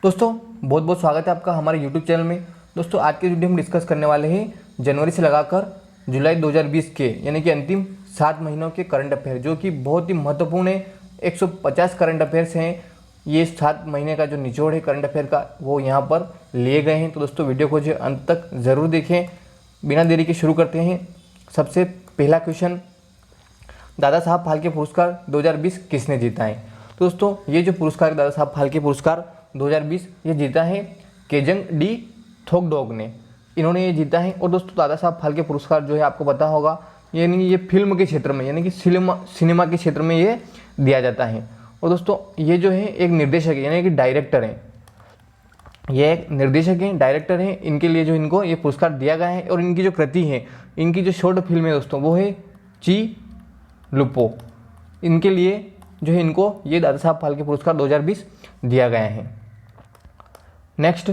दोस्तों बहुत बहुत स्वागत है आपका हमारे YouTube चैनल में। दोस्तों आज के वीडियो हम डिस्कस करने वाले हैं जनवरी से लगाकर जुलाई 2020 के यानी कि अंतिम 7 महीनों के करंट अफेयर, जो कि बहुत ही महत्वपूर्ण है। 150 करंट अफेयर्स हैं। ये 7 महीने का जो निचोड़ है करंट अफेयर का वो यहाँ पर लिए गए हैं। तो दोस्तों वीडियो को जो अंत तक ज़रूर देखें। बिना देरी के शुरू करते हैं। सबसे पहला क्वेश्चन, दादा साहब फाल्के पुरस्कार 2020 किसने जीता है? तो दोस्तों ये जो पुरस्कार दादा साहब फाल्के पुरस्कार 2020 ये जीता है केजंग डी थोकडोक ने, इन्होंने ये जीता है। और दोस्तों दादा साहब फाल्के पुरस्कार जो है आपको पता होगा, यानी ये फिल्म के क्षेत्र में यानी कि सिनेमा के क्षेत्र में ये दिया जाता है। और दोस्तों ये जो है एक निर्देशक है यानी कि डायरेक्टर हैं, ये एक निर्देशक हैं, डायरेक्टर हैं। इनके लिए जो इनको ये पुरस्कार दिया गया है। और इनकी जो कृति है, इनकी जो शॉर्ट फिल्म है दोस्तों वो है ची लुपो। इनके लिए जो है इनको ये दादा साहब फाल्के पुरस्कार 2020 दिया गया है। नेक्स्ट,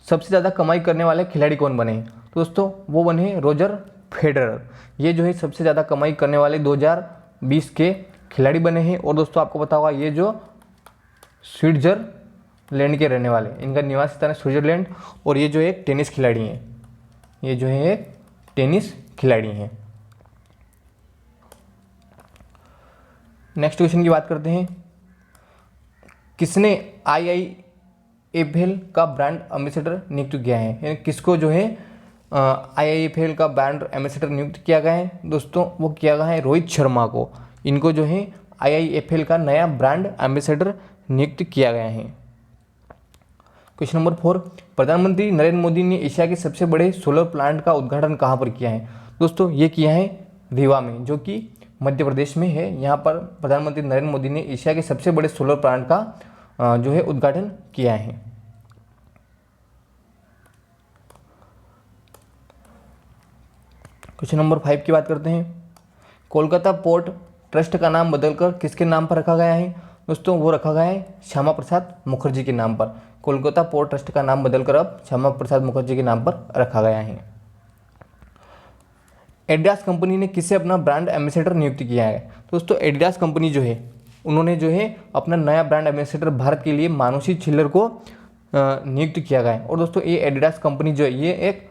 सबसे ज़्यादा कमाई करने वाले खिलाड़ी कौन बने हैं? तो दोस्तों वो बने हैं रोजर फेडरर। ये जो है सबसे ज़्यादा कमाई करने वाले 2020 के खिलाड़ी बने हैं। और दोस्तों आपको पता होगा ये जो स्विट्जरलैंड के रहने वाले, इनका निवास स्थान है स्विट्जरलैंड। और ये जो एक टेनिस खिलाड़ी हैं, ये जो है एक टेनिस खिलाड़ी हैं। नेक्स्ट क्वेश्चन की बात करते हैं, किसने IIFL का ब्रांड एम्बेसडर नियुक्त किया है? यानी किसको जो है IIFL का ब्रांड एम्बेसडर नियुक्त किया गया है? दोस्तों वो किया गया है रोहित शर्मा को। इनको जो है IIFL का नया ब्रांड एम्बेसडर नियुक्त किया गया है। क्वेश्चन नंबर 4, प्रधानमंत्री नरेंद्र मोदी ने एशिया के सबसे बड़े सोलर प्लांट का उद्घाटन कहाँ पर किया है? दोस्तों ये किया है रीवा में, जो कि मध्य प्रदेश में है। यहाँ पर प्रधानमंत्री नरेंद्र मोदी ने एशिया के सबसे बड़े सोलर प्लांट का जो है उद्घाटन किया है। क्वेश्चन नंबर 5 की बात करते हैं, कोलकाता पोर्ट ट्रस्ट का नाम बदलकर किसके नाम पर रखा गया है? दोस्तों वो रखा गया है श्यामा प्रसाद मुखर्जी के नाम पर। कोलकाता पोर्ट ट्रस्ट का नाम बदलकर अब श्यामा प्रसाद मुखर्जी के नाम पर रखा गया है। एडिडास कंपनी ने किसे अपना ब्रांड एम्बेसडर नियुक्त किया है? दोस्तों एडिडास कंपनी जो है उन्होंने जो है अपना नया ब्रांड एम्बेसडर भारत के लिए मानुषी छिल्लर को नियुक्त किया गया है। और दोस्तों ये एडिडास कंपनी जो है ये एक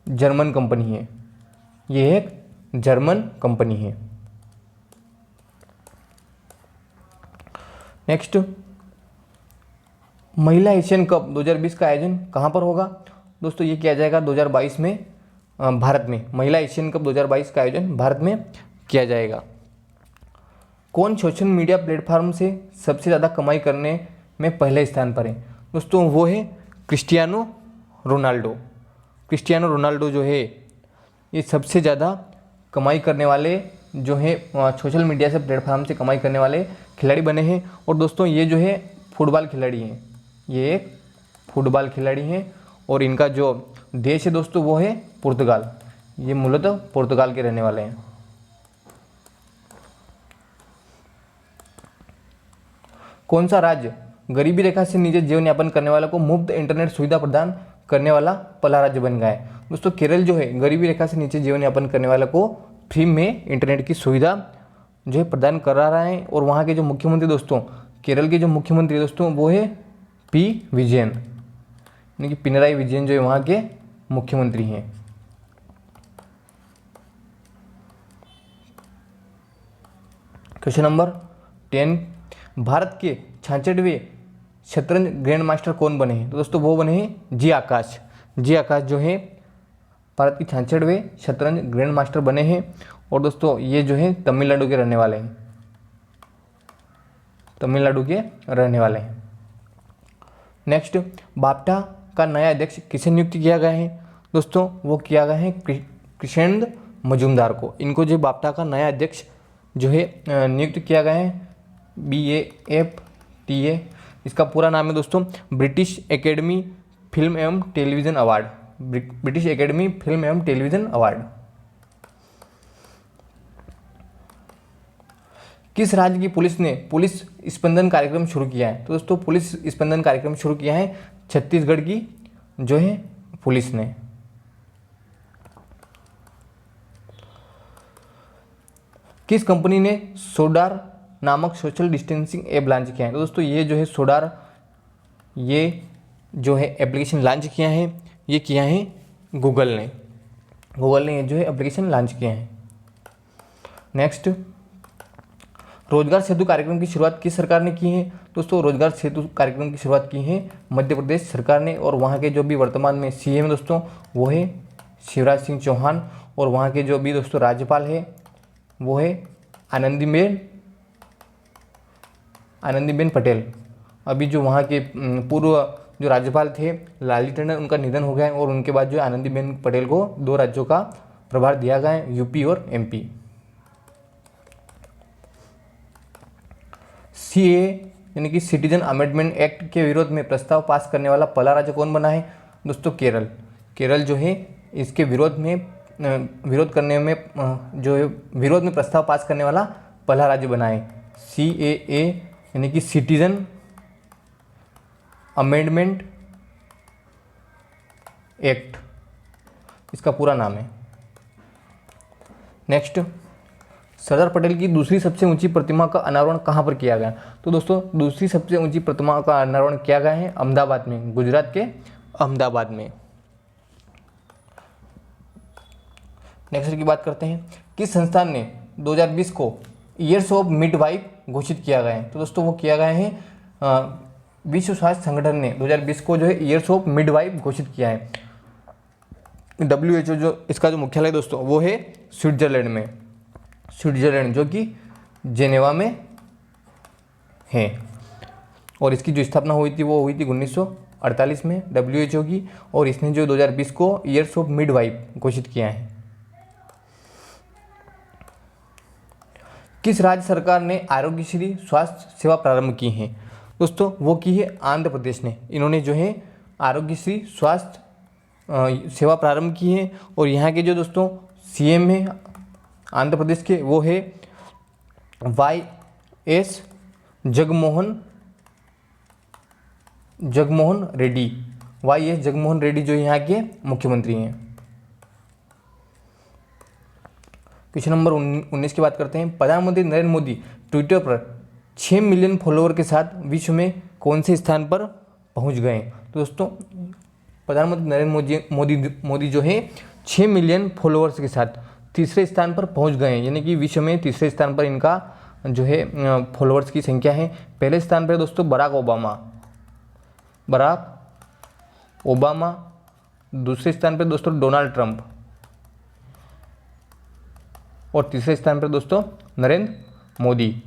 जर्मन कंपनी है, ये एक जर्मन कंपनी है। नेक्स्ट, महिला एशियन कप 2020 का आयोजन कहाँ पर होगा? दोस्तों ये किया जाएगा 2022 में भारत में। महिला एशियन कप 2022 का आयोजन भारत में किया जाएगा। कौन सोशल मीडिया प्लेटफॉर्म से सबसे ज़्यादा कमाई करने में पहले स्थान पर है? दोस्तों वो है क्रिस्टियानो रोनाल्डो। क्रिस्टियानो रोनाल्डो जो है ये सबसे ज़्यादा कमाई करने वाले जो है सोशल मीडिया से प्लेटफॉर्म से कमाई करने वाले खिलाड़ी बने हैं। और दोस्तों ये जो है फुटबॉल खिलाड़ी हैं, ये एक फुटबॉल खिलाड़ी हैं। और इनका जो देश है दोस्तों वो है पुर्तगाल। ये मूलतः पुर्तगाल के रहने वाले हैं। कौन सा राज्य गरीबी रेखा से नीचे जीवन यापन करने वालों को मुफ्त इंटरनेट सुविधा प्रदान करने वाला पहला राज्य बन गया है? दोस्तों केरल जो है गरीबी रेखा से नीचे जीवन यापन करने वालों को फ्री में इंटरनेट की सुविधा जो है प्रदान कर रहा है। और वहाँ के जो मुख्यमंत्री दोस्तों, केरल के जो मुख्यमंत्री दोस्तों वो है P विजयन, यानी कि पिनराई विजयन जो है वहाँ के मुख्यमंत्री हैं। क्वेश्चन नंबर 10, भारत के 66वें शतरंज ग्रैंड मास्टर कौन बने हैं? तो दोस्तों वो बने हैं जी आकाश। जी आकाश जो है भारत के 66वें शतरंज ग्रैंड मास्टर बने हैं। और दोस्तों ये जो है तमिलनाडु के रहने वाले हैं, तमिलनाडु के रहने वाले हैं। नेक्स्ट, बाफ्टा का नया अध्यक्ष किसे नियुक्त किया गया है? दोस्तों वो किया गया है कृष्णेंद्र मजूमदार को। इनको जो बाफ्टा का नया अध्यक्ष जो है नियुक्त किया गया है BAFTA। इसका पूरा नाम है दोस्तों ब्रिटिश एकेडमी फिल्म एवं television award. British academy film एवं टेलीविज़न अवार्ड। किस राज्य की पुलिस ने पुलिस स्पंदन कार्यक्रम शुरू किया है? तो दोस्तों पुलिस स्पंदन कार्यक्रम शुरू किया है छत्तीसगढ़ की जो है पुलिस ने। किस कंपनी ने सोडार नामक सोशल डिस्टेंसिंग ऐप लॉन्च किया है? तो दोस्तों ये जो है सोडार ये जो है एप्लीकेशन लॉन्च किया है, ये किया है गूगल ने। गूगल ने ये जो है एप्लीकेशन लॉन्च किया है। नेक्स्ट, रोजगार सेतु कार्यक्रम की शुरुआत किस सरकार ने की है? दोस्तों रोजगार सेतु कार्यक्रम की शुरुआत की है मध्य प्रदेश सरकार ने, और वहाँ के जो भी वर्तमान में सीएम दोस्तों वो है शिवराज सिंह चौहान, और वहाँ के जो भी दोस्तों राज्यपाल है वो है आनंदीबेन पटेल। अभी जो वहाँ के पूर्व जो राज्यपाल थे लालजी टंडन, उनका निधन हो गया है, और उनके बाद जो आनंदीबेन पटेल को 2 राज्यों का प्रभार दिया गया है, यूपी और एमपी। सीए यानी कि सिटीजन अमेंडमेंट एक्ट के विरोध में प्रस्ताव पास करने वाला पहला राज्य कौन बना है? दोस्तों केरल। केरल जो है इसके विरोध में प्रस्ताव पास करने वाला पहला राज्य बना है। CAA यानी कि सिटीजन अमेंडमेंट एक्ट इसका पूरा नाम है। नेक्स्ट, सरदार पटेल की दूसरी सबसे ऊंची प्रतिमा का अनावरण कहाँ पर किया गया? तो दोस्तों दूसरी सबसे ऊंची प्रतिमा का अनावरण किया गया है अहमदाबाद में, गुजरात के अहमदाबाद में। नेक्स्ट की बात करते हैं, किस संस्थान ने 2020 को ईयर्स ऑफ मिडवाइफ घोषित किया गया है? तो दोस्तों वो किया गया है विश्व स्वास्थ्य संगठन ने 2020 को जो है ईयर्स ऑफ मिडवाइफ घोषित किया है। WHO जो इसका जो मुख्यालय दोस्तों वो है स्विट्जरलैंड में, स्विट्जरलैंड जो कि जेनेवा में है, और इसकी जो स्थापना हुई थी वो हुई थी 1948 में WHO की, और इसने जो 2020 को ईयर्स ऑफ मिडवाइफ घोषित किया है। किस राज्य सरकार ने आरोग्यश्री स्वास्थ्य सेवा प्रारंभ की है? दोस्तों वो की है आंध्र प्रदेश ने। इन्होंने जो है आरोग्यश्री स्वास्थ्य सेवा प्रारंभ की है, और यहाँ के जो दोस्तों CM है आंध्र प्रदेश के वो है YS जगमोहन रेड्डी। YS जगमोहन रेड्डी जो यहाँ के मुख्यमंत्री हैं। क्वेश्चन नंबर 19 की बात करते हैं, प्रधानमंत्री नरेंद्र मोदी ट्विटर पर 6 मिलियन फॉलोअर के साथ विश्व में कौन से स्थान पर पहुंच गए? तो दोस्तों प्रधानमंत्री नरेंद्र मोदी जो है 6 मिलियन फॉलोअर्स के साथ तीसरे स्थान पर पहुंच गए हैं, यानी कि विश्व में तीसरे स्थान पर इनका जो है फॉलोअर्स की संख्या है। पहले स्थान पर दोस्तों बराक ओबामा, दूसरे स्थान पर दोस्तों डोनाल्ड ट्रंप, और तीसरे स्थान पर दोस्तों नरेंद्र मोदी।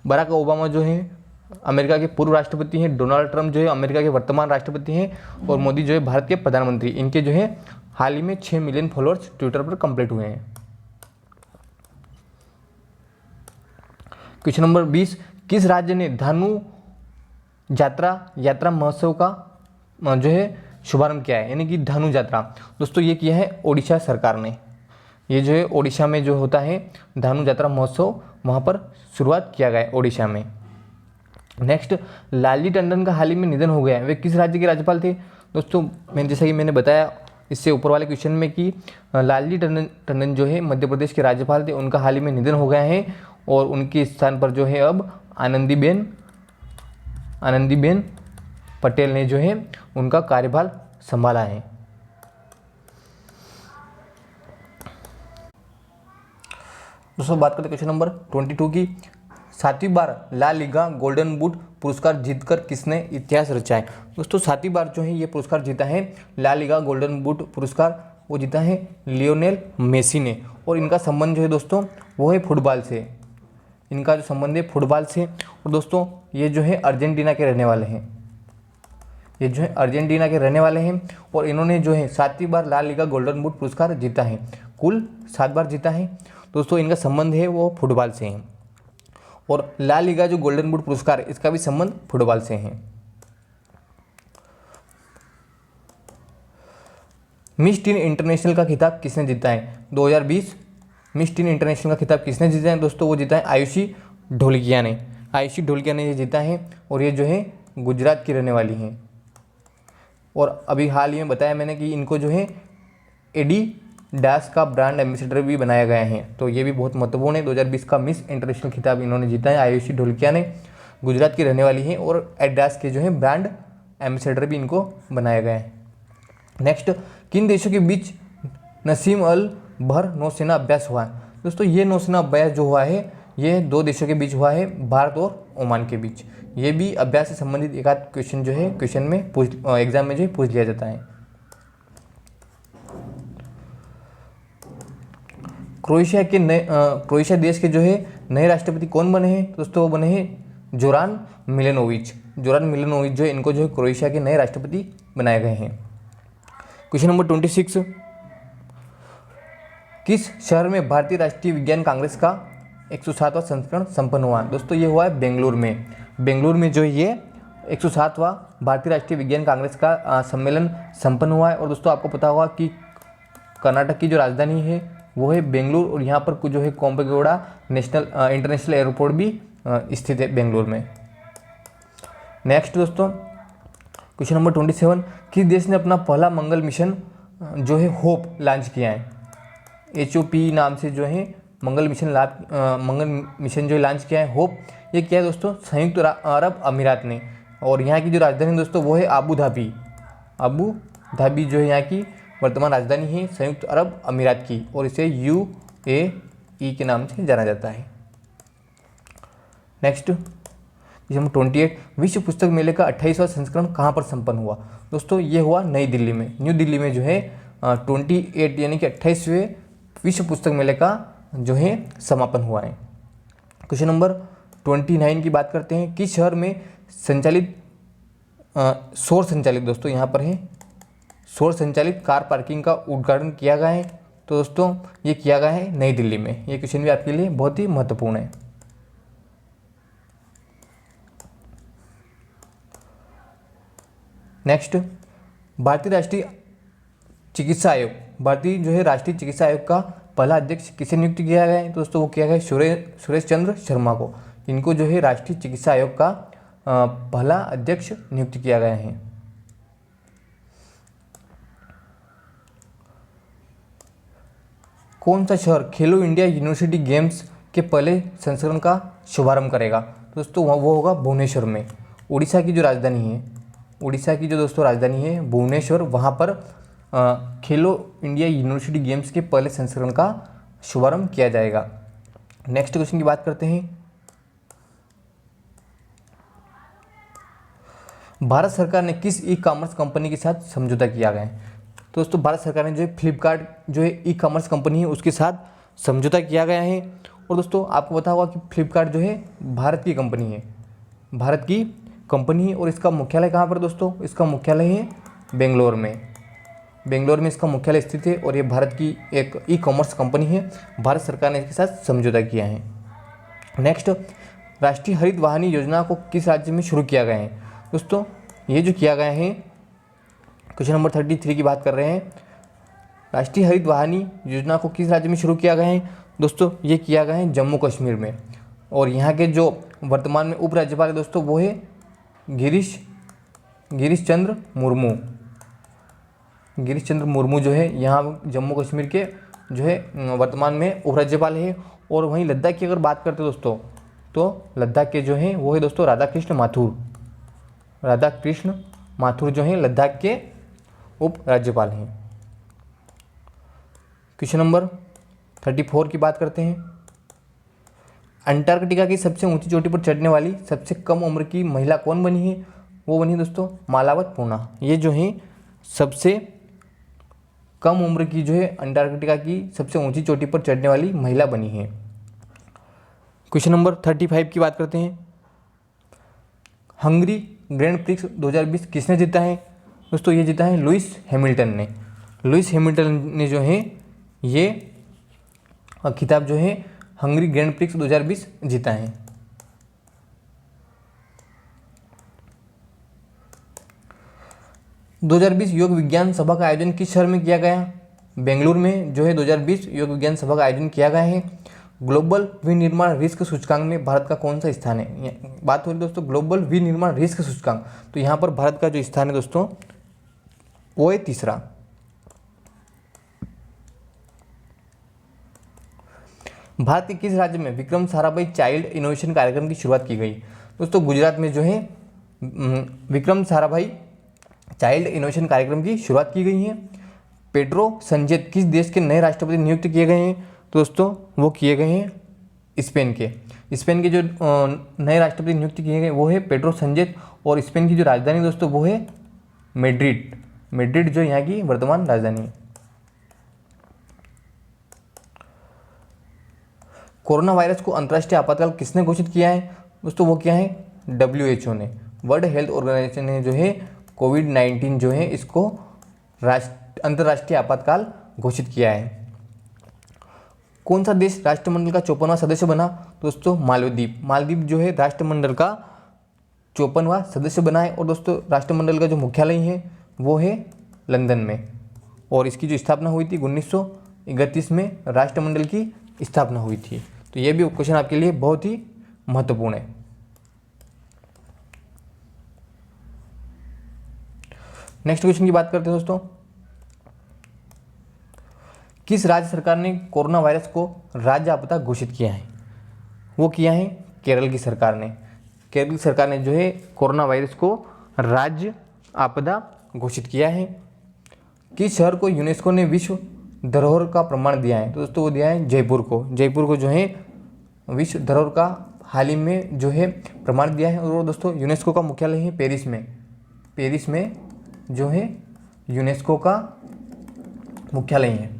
बराक ओबामा जो है अमेरिका के पूर्व राष्ट्रपति हैं, डोनाल्ड ट्रंप जो है अमेरिका के वर्तमान राष्ट्रपति हैं, और मोदी जो है भारत के प्रधानमंत्री। इनके जो है हाल ही में 6 मिलियन फॉलोअर्स ट्विटर पर कंप्लीट हुए हैं। क्वेश्चन नंबर 20, किस राज्य ने धानु यात्रा महोत्सव का जो है शुभारंभ किया है, यानी कि धानु यात्रा? दोस्तों ये किया है ओडिशा सरकार ने। ये जो है ओडिशा में जो होता है धानु यात्रा महोत्सव, वहाँ पर शुरुआत किया गया है ओडिशा में। नेक्स्ट, लालजी टंडन का हाल ही में निधन हो गया है, वे किस राज्य के राज्यपाल थे? दोस्तों जैसा कि मैंने बताया इससे ऊपर वाले क्वेश्चन में कि लालजी टंडन जो है मध्य प्रदेश के राज्यपाल थे, उनका हाल ही में निधन हो गया है, और उनके स्थान पर जो है अब आनंदीबेन पटेल ने जो है उनका कार्यभार संभाला है। दोस्तों बात करते हैं क्वेश्चन नंबर 22 की, 7वीं बार ला लिगा गोल्डन बूट पुरस्कार जीतकर किसने इतिहास रचा है? दोस्तों 7वीं बार जो है ये पुरस्कार जीता है ला लिगा गोल्डन बूट पुरस्कार, वो जीता है लियोनेल मेसी ने, और इनका संबंध जो है दोस्तों वो है फुटबॉल से। इनका जो संबंध है फुटबॉल से, और दोस्तों ये जो है अर्जेंटीना के रहने वाले हैं। ये जो है अर्जेंटीना के रहने वाले हैं, और इन्होंने जो है 7वीं बार ला लिगा गोल्डन बूट पुरस्कार जीता है, कुल 7 बार जीता है। दोस्तों इनका संबंध है वो फुटबॉल से है, और ला लिगा जो गोल्डन बूट पुरस्कार इसका भी संबंध फुटबॉल से है। मिस टीन इंटरनेशनल का खिताब किसने जीता है? 2020 मिस टीन इंटरनेशनल का खिताब किसने जीता है? दोस्तों वो जीता है आयुषी ढोलकिया ने। आयुषी ढोलकिया ने ये जीता है, और ये जो है गुजरात की रहने वाली हैं। और अभी हाल ही में बताया मैंने कि इनको जो है एडिडास का ब्रांड एम्बेसडर भी बनाया गया है, तो ये भी बहुत महत्वपूर्ण है। 2020 का मिस इंटरनेशनल खिताब इन्होंने जीता है। आयुषी ढोलकिया ने गुजरात की रहने वाली हैं, और एडिडास के जो है ब्रांड एम्बेसडर भी इनको बनाया गया है। नेक्स्ट, किन देशों के बीच नसीम अल बहर नौसेना अभ्यास हुआ है? दोस्तों ये नौसेना अभ्यास जो हुआ है ये 2 देशों के बीच हुआ है, भारत और ओमान के बीच। ये भी अभ्यास से संबंधित एक आध क्वेश्चन जो है क्वेश्चन में एग्जाम में जो है पूछ लिया जाता है। क्रोएशिया देश के जो है नए राष्ट्रपति कौन बने हैं? दोस्तों वो बने हैं जोरान मिलेनोविच। जोरान मिलेनोविच जो है इनको जो है क्रोएशिया के नए राष्ट्रपति बनाए गए हैं। क्वेश्चन नंबर 26, किस शहर में भारतीय राष्ट्रीय विज्ञान कांग्रेस का 107वां संस्करण संपन्न हुआ? दोस्तों ये हुआ है बेंगलुरु में। बेंगलुरु में जो ये 107वां भारतीय राष्ट्रीय विज्ञान कांग्रेस का सम्मेलन संपन्न हुआ है। और दोस्तों आपको पता होगा कि कर्नाटक की जो राजधानी है वो है बेंगलुरु, और यहाँ पर कुछ जो है कोम्पेगौड़ा इंटरनेशनल एयरपोर्ट भी स्थित है बेंगलुरु में। नेक्स्ट दोस्तों, क्वेश्चन नंबर 27, किस देश ने अपना पहला मंगल मिशन जो है होप लॉन्च किया है? HOP नाम से जो है मंगल मिशन जो लॉन्च किया है होप, ये क्या है दोस्तों? संयुक्त अरब अमीरात ने। और यहाँ की जो राजधानी दोस्तों वो है अबू धाबी। अबू धाबी जो है यहाँ की वर्तमान राजधानी है संयुक्त अरब अमीरात की, और इसे UAE के नाम से जाना जाता है। नेक्स्ट, नंबर 28, विश्व पुस्तक मेले का 28वां संस्करण कहाँ पर संपन्न हुआ? दोस्तों ये हुआ नई दिल्ली में। न्यू दिल्ली में जो है 28 यानी कि 28वें विश्व पुस्तक मेले का जो है समापन हुआ है। क्वेश्चन नंबर 29 की बात करते हैं, किस शहर में सौर संचालित दोस्तों यहाँ पर है सौर संचालित कार पार्किंग का उद्घाटन किया गया है? तो दोस्तों ये किया गया है नई दिल्ली में। ये क्वेश्चन भी आपके लिए बहुत ही महत्वपूर्ण है। नेक्स्ट, भारतीय राष्ट्रीय चिकित्सा आयोग, भारतीय जो है राष्ट्रीय चिकित्सा आयोग का पहला अध्यक्ष किसे नियुक्त किया गया है? दोस्तों वो किया गया है सुरेश चंद्र शर्मा को। इनको जो है राष्ट्रीय चिकित्सा आयोग का पहला अध्यक्ष नियुक्त किया गया है। कौन सा शहर खेलो इंडिया यूनिवर्सिटी गेम्स के पहले संस्करण का शुभारंभ करेगा? दोस्तों वो होगा भुवनेश्वर में। उड़ीसा की जो राजधानी है, उड़ीसा की जो दोस्तों राजधानी है भुवनेश्वर, वहाँ पर खेलो इंडिया यूनिवर्सिटी गेम्स के पहले संस्करण का शुभारंभ किया जाएगा। नेक्स्ट क्वेश्चन की बात करते हैं, भारत सरकार ने किस ई कॉमर्स कंपनी के साथ समझौता किया गया है? दोस्तों भारत सरकार ने जो है फ्लिपकार्ट जो है ई कॉमर्स कंपनी है उसके साथ समझौता किया गया है। और दोस्तों आपको पता होगा कि फ्लिपकार्ट जो है भारत की कंपनी है, भारत की कंपनी है। और इसका मुख्यालय कहाँ पर दोस्तों? इसका मुख्यालय है बेंगलोर में। बेंगलोर में इसका मुख्यालय स्थित है और ये भारत की एक ई कॉमर्स कंपनी है। भारत सरकार ने इसके साथ समझौता किया है। नेक्स्ट, राष्ट्रीय हरित वाहिनी योजना को किस राज्य में शुरू किया गया है? दोस्तों ये जो किया गया है, क्वेश्चन नंबर 33 की बात कर रहे हैं, राष्ट्रीय हरित वाहिनी योजना को किस राज्य में शुरू किया गया है? दोस्तों ये किया गया है जम्मू कश्मीर में। और यहाँ के जो वर्तमान में उपराज्यपाल है दोस्तों वो है गिरीश चंद्र मुर्मू। गिरीश चंद्र मुर्मू जो है यहाँ जम्मू कश्मीर के जो है वर्तमान में उपराज्यपाल है। और वहीं लद्दाख की अगर बात करते हैं दोस्तों, तो लद्दाख के जो हैं वो है दोस्तों राधाकृष्ण माथुर जो हैं लद्दाख के उपराज्यपाल हैं। क्वेश्चन नंबर 34 की बात करते हैं, अंटार्कटिका की सबसे ऊंची चोटी पर चढ़ने वाली सबसे कम उम्र की महिला कौन बनी है? वो बनी दोस्तों मालावत पूर्णा। ये जो है सबसे कम उम्र की जो है अंटार्कटिका की सबसे ऊंची चोटी पर चढ़ने वाली महिला बनी है। क्वेश्चन नंबर 35 की बात करते हैं, हंगरी ग्रैंड प्रिक्स 2020 किसने जीता है? दोस्तों ये जीता है लुइस हैमिल्टन ने। लुइस हैमिल्टन ने जो है ये खिताब जो है हंगरी ग्रैंड प्रिक्स 2020 जीता है। दो 2020 योग विज्ञान सभा का आयोजन किस शहर में किया गया? बेंगलुरु में जो है 2020 योग विज्ञान सभा का आयोजन किया गया है। ग्लोबल विनिर्माण रिस्क सूचकांक में भारत का कौन सा स्थान है? बात हो रही दोस्तों ग्लोबल विनिर्माण रिस्क सूचकांक, तो यहाँ पर भारत का जो स्थान है दोस्तों वो है तीसरा। भारत के किस राज्य में विक्रम साराभाई चाइल्ड इनोवेशन कार्यक्रम की शुरुआत की गई? दोस्तों गुजरात में जो है विक्रम साराभाई चाइल्ड इनोवेशन कार्यक्रम की शुरुआत की गई है। पेड्रो संचेज किस देश के नए राष्ट्रपति नियुक्त किए गए हैं? तो दोस्तों वो किए गए हैं स्पेन के। स्पेन के जो नए राष्ट्रपति नियुक्त किए गए वो है पेड्रो संचेज, और स्पेन की जो राजधानी दोस्तों वो है मैड्रिड। मैड्रिड जो यहाँ की वर्तमान राजधानी है। कोरोना वायरस को अंतर्राष्ट्रीय आपातकाल किसने घोषित किया है? दोस्तों वो क्या है? WHO ने, वर्ल्ड हेल्थ ऑर्गेनाइजेशन ने जो है कोविड-19 जो है इसको अंतर्राष्ट्रीय आपातकाल घोषित किया है। कौन सा देश राष्ट्रमंडल का 54वां सदस्य बना? दोस्तों मालदीव। मालदीव जो है राष्ट्रमंडल का 54वां सदस्य बना है। और दोस्तों राष्ट्रमंडल का जो मुख्यालय है वो है लंदन में, और इसकी जो स्थापना हुई थी 1931 में राष्ट्रमंडल की स्थापना हुई थी। तो ये भी क्वेश्चन आपके लिए बहुत ही महत्वपूर्ण है। नेक्स्ट क्वेश्चन की बात करते हैं दोस्तों, किस राज्य सरकार ने कोरोना वायरस को राज्य आपदा घोषित किया है? वो किया है केरल की सरकार ने। केरल की सरकार ने जो है कोरोना वायरस को राज्य आपदा घोषित किया है। किस शहर को यूनेस्को ने विश्व धरोहर का प्रमाण दिया है? तो दोस्तों वो दिया है जयपुर को। जयपुर को जो है विश्व धरोहर का हाल ही में जो है प्रमाण दिया है। और दोस्तों यूनेस्को का मुख्यालय है पेरिस में। पेरिस में जो है यूनेस्को का मुख्यालय है।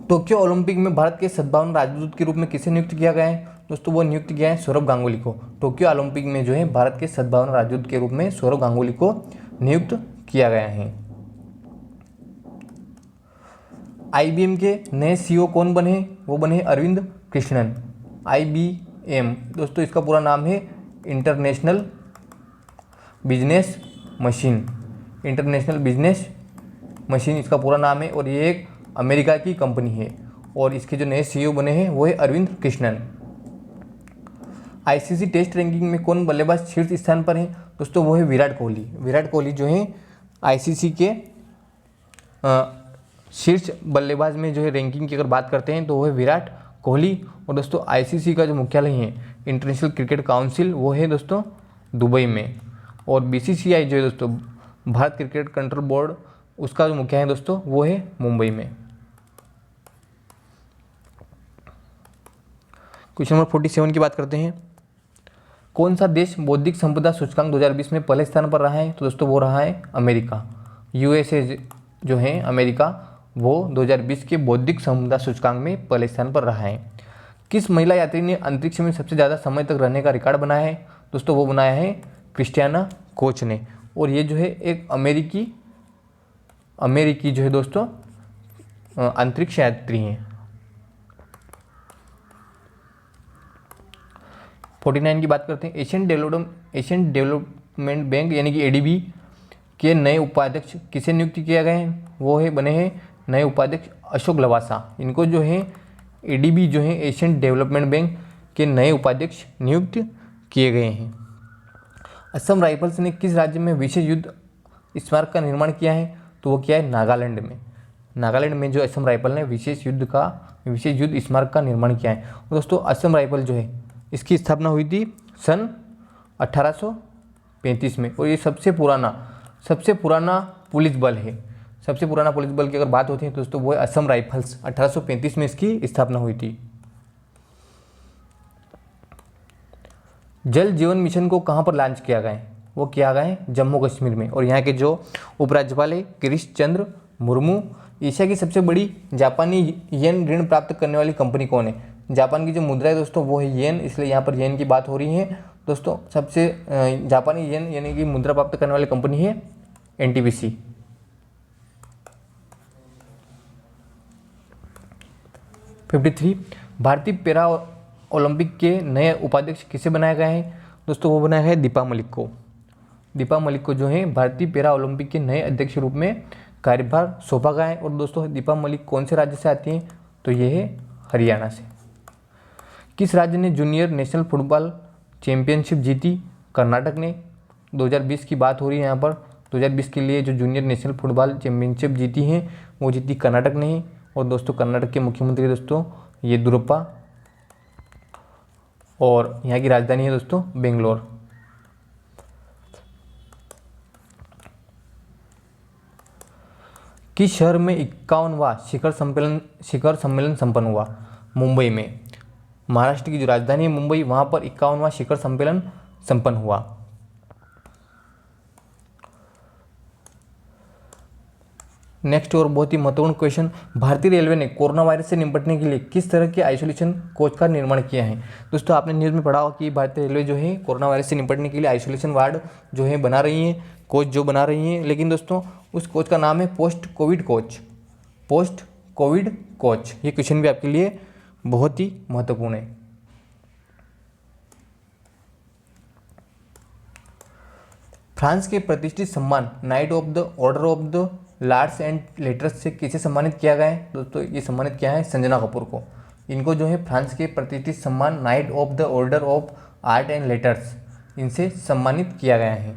टोक्यो ओलंपिक में भारत के सद्भावना राजदूत के रूप में किसे नियुक्त किया गया है? दोस्तों वो नियुक्त किया है सौरभ गांगुली को। टोक्यो ओलंपिक में जो है भारत के सद्भावना राजदूत के रूप में सौरभ गांगुली को नियुक्त किया गया है। IBM के नए CEO कौन बने? वो बने अरविंद कृष्णन। IBM दोस्तों इसका पूरा नाम है international business machine. International business machine इसका पूरा नाम है, और ये एक अमेरिका की कंपनी है। और इसके जो नए CEO बने हैं वो है Arvind Krishnan. ICC test ranking में कौन बल्लेबाज शीर्ष स्थान पर है? दोस्तों वो है विराट कोहली। विराट कोहली जो है ICC के शीर्ष बल्लेबाज में जो है रैंकिंग की अगर बात करते हैं तो वो है विराट कोहली। और दोस्तों ICC का जो मुख्यालय है इंटरनेशनल क्रिकेट काउंसिल वो है दोस्तों दुबई में। और BCCI जो है दोस्तों भारत क्रिकेट कंट्रोल बोर्ड, उसका जो मुख्यालय है दोस्तों वो है मुंबई में। क्वेश्चन नंबर 47 की बात करते हैं, कौन सा देश बौद्धिक संपदा सूचकांक 2020 में पहले स्थान पर रहा है? तो दोस्तों वो रहा है अमेरिका। USA जो है अमेरिका वो 2020 के बौद्धिक संपदा सूचकांक में पहले स्थान पर रहा है। किस महिला यात्री ने अंतरिक्ष में सबसे ज़्यादा समय तक रहने का रिकॉर्ड बनाया है? दोस्तों वो बनाया है क्रिस्टियाना कोच ने। और ये जो है एक अमेरिकी जो है दोस्तों अंतरिक्ष यात्री हैं। 49 की बात करते हैं, एशियन डेवलपमेंट बैंक यानी कि ADB के नए उपाध्यक्ष किसे नियुक्त किया गया है? वो है बने हैं नए उपाध्यक्ष अशोक लवासा। इनको जो है ADB जो है एशियन डेवलपमेंट बैंक के नए उपाध्यक्ष नियुक्त किए गए हैं। असम राइफल्स ने किस राज्य में विशेष युद्ध स्मारक का निर्माण किया है? तो वो क्या है नागालैंड में। नागालैंड में जो असम राइफल ने विशेष युद्ध स्मारक का निर्माण किया है। और दोस्तों असम राइफल जो है इसकी स्थापना हुई थी सन 1835 में, और ये सबसे पुराना पुलिस बल है। सबसे पुराना पुलिस बल की अगर बात होती है तो दोस्तों वो है असम राइफल्स। 1835 में इसकी स्थापना हुई थी। जल जीवन मिशन को कहाँ पर लॉन्च किया गया है? वो किया गया है जम्मू कश्मीर में। और यहाँ के जो उपराज्यपाल है गिरीश चंद्र मुर्मू। एशिया की सबसे बड़ी जापानी येन ऋण प्राप्त करने वाली कंपनी कौन है? जापान की जो मुद्रा है दोस्तों वो है येन, इसलिए यहाँ पर येन की बात हो रही है। दोस्तों सबसे जापानी येन यानी कि मुद्रा प्राप्त करने वाली कंपनी है NTPC। भारतीय पैरा ओलंपिक के नए उपाध्यक्ष किसे बनाया गया है? दोस्तों वो बनाया है दीपा मलिक को। दीपा मलिक को जो है भारतीय पैरा ओलंपिक के नए अध्यक्ष के रूप में कार्यभार सौंपा गया है। और दोस्तों दीपा मलिक कौन से राज्य से आती हैं? तो ये है हरियाणा से। किस राज्य ने जूनियर नेशनल फुटबॉल चैंपियनशिप जीती? कर्नाटक ने। 2020 की बात हो रही है यहाँ पर। 2020 के लिए जो जूनियर नेशनल फुटबॉल चैंपियनशिप जीती हैं वो जीती कर्नाटक ने ही। और दोस्तों कर्नाटक के मुख्यमंत्री दोस्तों येदियुरप्पा। और यहाँ की राजधानी है दोस्तों बेंगलोर। किस शहर में 51वां शिखर सम्मेलन संपन्न हुआ? मुंबई में। महाराष्ट्र की जो राजधानी है मुंबई, वहाँ पर 51वां शिखर सम्मेलन संपन्न हुआ। नेक्स्ट और बहुत ही महत्वपूर्ण क्वेश्चन, भारतीय रेलवे ने कोरोना वायरस से निपटने के लिए किस तरह के आइसोलेशन कोच का निर्माण किया है? दोस्तों आपने न्यूज़ में पढ़ा हो कि भारतीय रेलवे जो है कोरोना वायरस से निपटने के लिए आइसोलेशन वार्ड जो है बना रही है, कोच जो बना रही हैं। लेकिन दोस्तों उस कोच का नाम है post Covid coach. Post Covid coach, ये क्वेश्चन भी आपके लिए बहुत ही महत्वपूर्ण है। फ्रांस के प्रतिष्ठित सम्मान night of the order of the Lord's and letters से किसे सम्मानित किया गया है? दोस्तों ये सम्मानित किया है संजना कपूर को। इनको जो है फ्रांस के प्रतिष्ठित सम्मान night of the order of art and letters, इनसे सम्मानित किया गया है।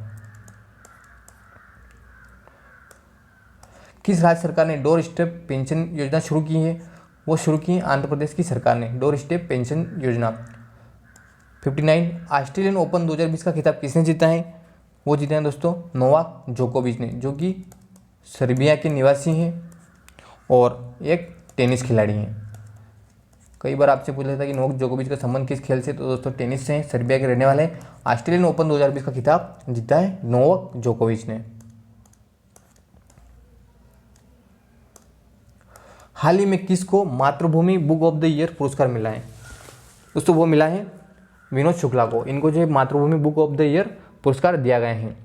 किस राज्य सरकार ने डोर स्टेप पेंशन योजना शुरू की है? वो शुरू की है आंध्र प्रदेश की सरकार ने डोर स्टेप पेंशन योजना। 59 ऑस्ट्रेलियन ओपन 2020 का खिताब किसने जीता है? वो जीते हैं दोस्तों नोवाक जोकोविच ने, जो कि सर्बिया के निवासी हैं और एक टेनिस खिलाड़ी हैं। कई बार आपसे पूछ लेता है कि नोवाक जोकोविच का संबंध किस खेल से, तो दोस्तों टेनिस से हैं, सर्बिया के रहने वाले हैं। ऑस्ट्रेलियन ओपन 2020 का खिताब जीता है नोवाक जोकोविच ने। हाल ही में किसको मातृभूमि बुक ऑफ द ईयर पुरस्कार मिला है? दोस्तों वो मिला है विनोद शुक्ला को। इनको जो है मातृभूमि बुक ऑफ द ईयर पुरस्कार दिया गया है।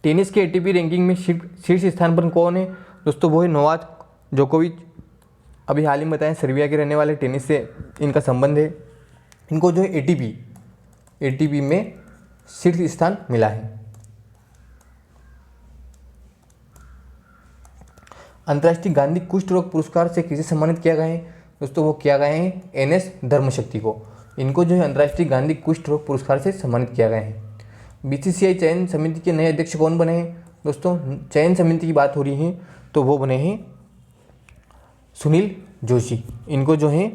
टेनिस के एटीपी रैंकिंग में शीर्ष स्थान पर कौन है? दोस्तों वो है नोवाक जोकोविच। अभी हाल ही में बताएं सर्बिया के रहने वाले, टेनिस से इनका संबंध है। इनको जो है एटीपी में शीर्ष स्थान मिला है। अंतर्राष्ट्रीय गांधी कुष्ठ रोग पुरस्कार से किसे सम्मानित किया गया है? दोस्तों वो किया गया है NS धर्मशक्ति को। इनको जो है अंतर्राष्ट्रीय गांधी कुष्ठ रोग पुरस्कार से सम्मानित किया गया है। BCCI चयन समिति के नए अध्यक्ष कौन बने हैं? दोस्तों चयन समिति की बात हो रही है तो वो बने हैं सुनील जोशी। इनको जो है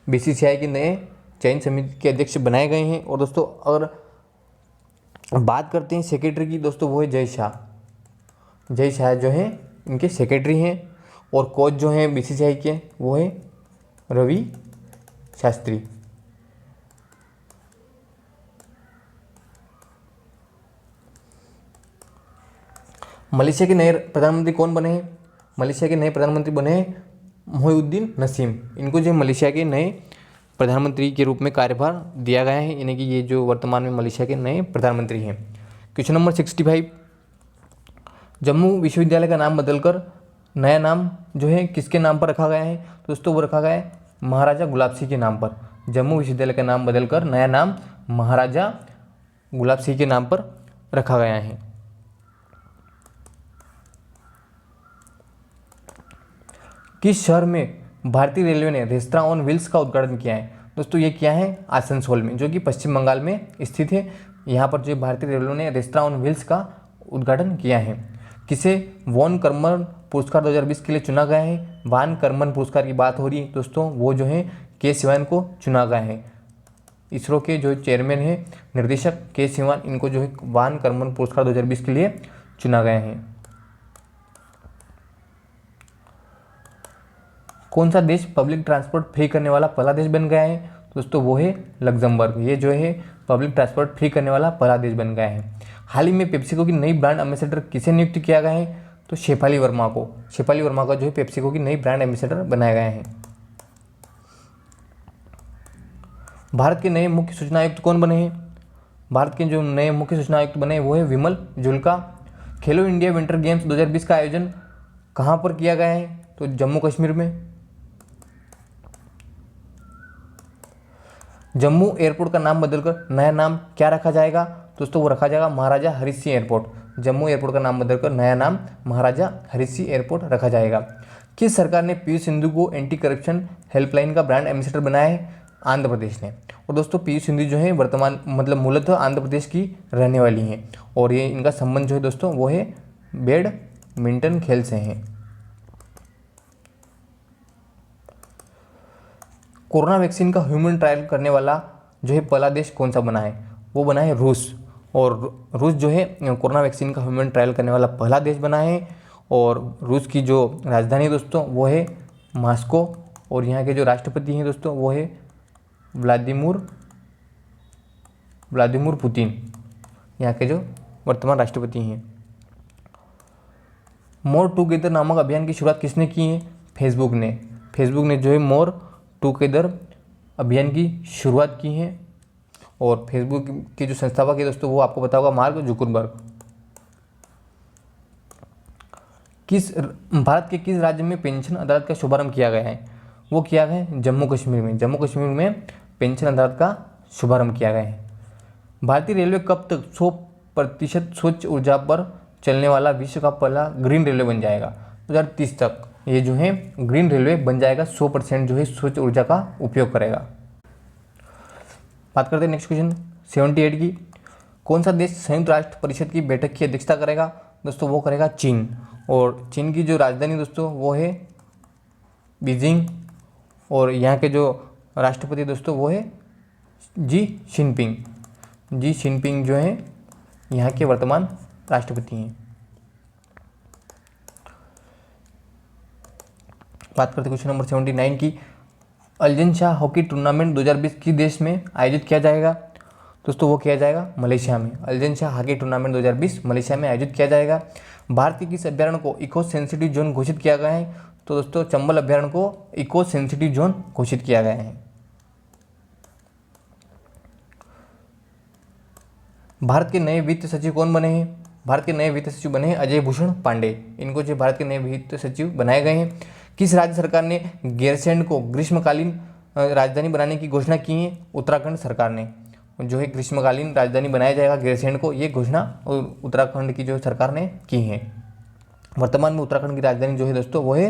BCCI के नए चयन समिति के अध्यक्ष बनाए गए हैं। और दोस्तों अगर बात करते हैं सेक्रेटरी की, दोस्तों वो है जय शाह जो है इनके सेक्रेटरी हैं। और कोच जो हैं BCCI के वो है रवि शास्त्री। मलेशिया के नए प्रधानमंत्री कौन बने हैं? मलेशिया के नए प्रधानमंत्री बने हैं मोहिउद्दीन नसीम। इनको जो मलेशिया के नए प्रधानमंत्री के रूप में कार्यभार दिया गया है, यानी कि ये जो वर्तमान में मलेशिया के नए प्रधानमंत्री हैं। क्वेश्चन नंबर 65, जम्मू विश्वविद्यालय का नाम बदलकर नया नाम जो है किसके नाम पर रखा गया है? दोस्तों वो रखा गया है महाराजा गुलाब सिंह के नाम पर। जम्मू विश्वविद्यालय का नाम बदलकर नया नाम महाराजा गुलाब सिंह के नाम पर रखा गया है। किस शहर में भारतीय रेलवे ने रेस्तरां ऑन व्हील्स का उद्घाटन किया है? दोस्तों ये किया है आसनसोल में, जो कि पश्चिम बंगाल में स्थित है। यहाँ पर जो भारतीय रेलवे ने रेस्तरां ऑन व्हील्स का उद्घाटन किया है। किसे वॉन कर्मन पुरस्कार 2020 के लिए चुना गया है? वान कर्मन पुरस्कार की बात हो रही है दोस्तों, वो जो है के सिवान को चुना गया है। इसरो के जो चेयरमैन है निर्देशक के सिवान, इनको जो है वान कर्मन पुरस्कार 2020 के लिए चुना गया है। कौन सा देश पब्लिक ट्रांसपोर्ट फ्री करने वाला पहला देश बन गया है? दोस्तों वो है लग्जमबर्ग। ये जो है पब्लिक ट्रांसपोर्ट फ्री करने वाला पहला देश बन गया है। हाल ही में पेप्सिको की नई ब्रांड एम्बेसडर किसे नियुक्त किया गया है? तो शेफाली वर्मा को। शेफाली वर्मा का जो है पेप्सिको की नई ब्रांड एम्बेसडर बनाया गया है। भारत के नए मुख्य सूचना आयुक्त कौन बने हैं? भारत के जो नए मुख्य सूचना आयुक्त बने वो है विमल जुल्का। खेलो इंडिया विंटर गेम्स 2020 का आयोजन कहाँ पर किया गया है? तो जम्मू कश्मीर में। जम्मू एयरपोर्ट का नाम बदलकर नया नाम क्या रखा जाएगा? दोस्तों वो रखा जाएगा महाराजा हरि सिंह एयरपोर्ट। जम्मू एयरपोर्ट का नाम बदलकर नया नाम महाराजा हरि सिंह एयरपोर्ट रखा जाएगा। किस सरकार ने पीयूष सिंधु को एंटी करप्शन हेल्पलाइन का ब्रांड एम्बेसडर बनाया है? आंध्र प्रदेश ने। और दोस्तों पीयूष सिंधु जो है वर्तमान मूलतः आंध्र प्रदेश की रहने वाली हैं और ये इनका संबंध जो है दोस्तों वो है बैडमिंटन खेल से हैं। कोरोना वैक्सीन का ह्यूमन ट्रायल करने वाला जो है पहला देश कौन सा बना है, वो बना है रूस। और रूस जो है कोरोना वैक्सीन का ह्यूमन ट्रायल करने वाला पहला देश बना है। और रूस की जो राजधानी है दोस्तों वो है मॉस्को। और यहाँ के जो राष्ट्रपति हैं दोस्तों वो है व्लादिमीर पुतिन, यहाँ के जो वर्तमान राष्ट्रपति हैं। मोर टुगेदर नामक अभियान की शुरुआत किसने की है? फेसबुक ने जो है मोर टुगेदर अभियान की शुरुआत की है। और फेसबुक के जो संस्थापक है दोस्तों वो आपको पता होगा मार्क जुकरबर्ग। भारत के किस राज्य में पेंशन अदालत का शुभारंभ किया गया है? वो किया गया है जम्मू कश्मीर में पेंशन अदालत का शुभारंभ किया गया है। भारतीय रेलवे कब तक 100% स्वच्छ ऊर्जा पर चलने वाला विश्व का पहला ग्रीन रेलवे बन जाएगा? 2030 तक ये जो है ग्रीन रेलवे बन जाएगा, 100% जो है स्वच्छ ऊर्जा का उपयोग करेगा। बात करते हैं नेक्स्ट क्वेश्चन 78 की। कौन सा देश संयुक्त राष्ट्र परिषद की बैठक की अध्यक्षता करेगा? दोस्तों वो करेगा चीन। और चीन की जो राजधानी दोस्तों वो है बीजिंग। और यहाँ के जो राष्ट्रपति दोस्तों वो है जी जिनपिंग जो है यहाँ के वर्तमान राष्ट्रपति हैं। बात करते क्वेश्चन नंबर 79 की। अल्जन शाह हॉकी टूर्नामेंट 2020 किस देश में आयोजित किया जाएगा? दोस्तों वो किया जाएगा मलेशिया में। अल्जन शाह हॉकी टूर्नामेंट 2020 मलेशिया में आयोजित किया जाएगा। भारत के किस अभ्यारण्य को इको सेंसिटिव जोन घोषित किया गया है? तो दोस्तों चंबल अभ्यारण्य को इको सेंसिटिव जोन घोषित किया गया है। भारत के नए वित्त सचिव कौन बने हैं? भारत के नए वित्त सचिव बने हैं अजय भूषण पांडे। इनको जो भारत के नए वित्त सचिव बनाए गए हैं। किस राज्य सरकार ने गैरसैंण को ग्रीष्मकालीन राजधानी बनाने की घोषणा की है? उत्तराखंड सरकार ने जो है ग्रीष्मकालीन राजधानी बनाया जाएगा गैरसैंण को, ये घोषणा उत्तराखंड की जो सरकार ने की है। वर्तमान में उत्तराखंड की राजधानी जो है दोस्तों वो है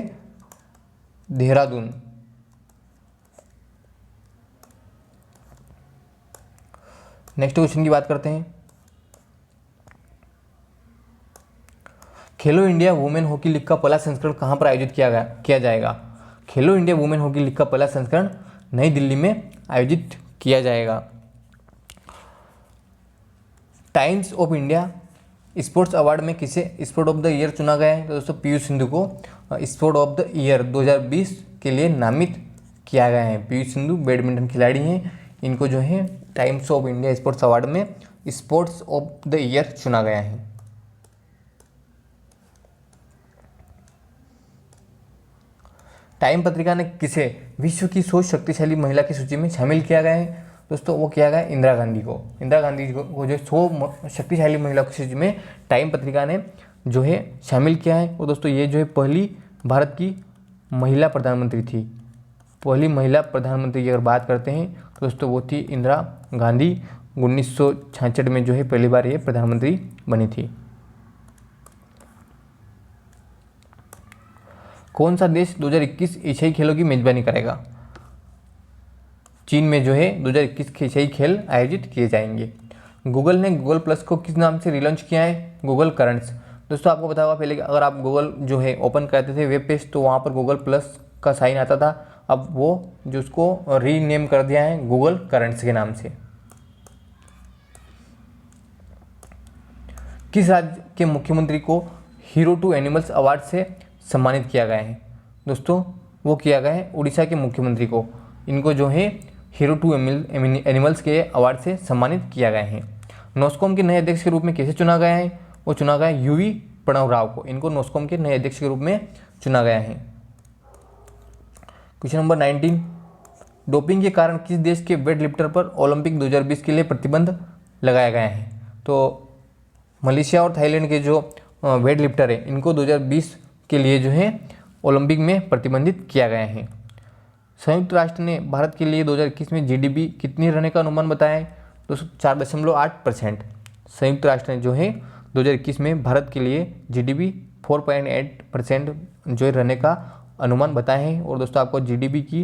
देहरादून। नेक्स्ट क्वेश्चन की बात करते हैं। खेलो इंडिया वुमेन हॉकी लीग का पहला संस्करण कहां पर आयोजित किया जाएगा? खेलो इंडिया वुमेन हॉकी लीग का पहला संस्करण नई दिल्ली में आयोजित किया जाएगा। Times of India sports award में किसे स्पोर्ट ऑफ द ईयर चुना गया है? तो दोस्तों पीयूष सिंधु को स्पोर्ट ऑफ द ईयर 2020 के लिए नामित किया गया है। पीयूष सिंधु बैडमिंटन खिलाड़ी हैं, इनको जो है times of India sports award में स्पोर्ट्स ऑफ द ईयर चुना गया है। टाइम पत्रिका ने किसे विश्व की 100 शक्तिशाली महिला की सूची में शामिल किया गया है? दोस्तों वो किया गया इंदिरा गांधी को जो 100 शक्तिशाली महिला की सूची में टाइम पत्रिका ने जो है शामिल किया है। और दोस्तों ये जो है पहली भारत की महिला प्रधानमंत्री थी। पहली महिला प्रधानमंत्री की अगर बात करते हैं तो दोस्तों वो थी इंदिरा गांधी। 1966 में जो है पहली बार ये प्रधानमंत्री बनी थी। कौन सा देश 2021 एशियाई खेलों की मेजबानी करेगा? चीन में जो है 2021 एशियाई खेल आयोजित किए जाएंगे। गूगल ने गूगल प्लस को किस नाम से रिलॉन्च किया है? Google currents. दोस्तों आपको पता होगा पहले अगर आप गूगल जो है ओपन करते थे वेब पेज तो वहाँ पर गूगल प्लस का साइन आता था। अब वो जो उसको रीनेम कर दिया है गूगल करंट्स के नाम से। किस राज्य के मुख्यमंत्री को हीरो टू एनिमल्स अवार्ड से सम्मानित किया गया है? दोस्तों वो किया गया है उड़ीसा के मुख्यमंत्री को। इनको जो है हीरो टू एनिमल्स के अवार्ड से सम्मानित किया गया है। नॉस्कॉम के नए अध्यक्ष के रूप में कैसे चुना गया है? वो चुना गया है यूवी प्रणव राव को। इनको नॉस्कॉम के नए अध्यक्ष के रूप में चुना गया है। Question number 19। डोपिंग के कारण किस देश के वेट लिफ्टर पर ओलंपिक 2020 के लिए प्रतिबंध लगाया गया है? तो मलेशिया और थाईलैंड के जो वेट लिफ्टर है इनको 2020 के लिए जो है ओलंपिक में प्रतिबंधित किया गया है। संयुक्त राष्ट्र ने भारत के लिए 2021 में जीडीपी कितनी रहने का अनुमान बताया है? तो 4.8%। संयुक्त राष्ट्र ने जो है 2021 में भारत के लिए जीडीपी 4.8% जो है रहने का अनुमान बताया है। और दोस्तों आपको जीडीपी की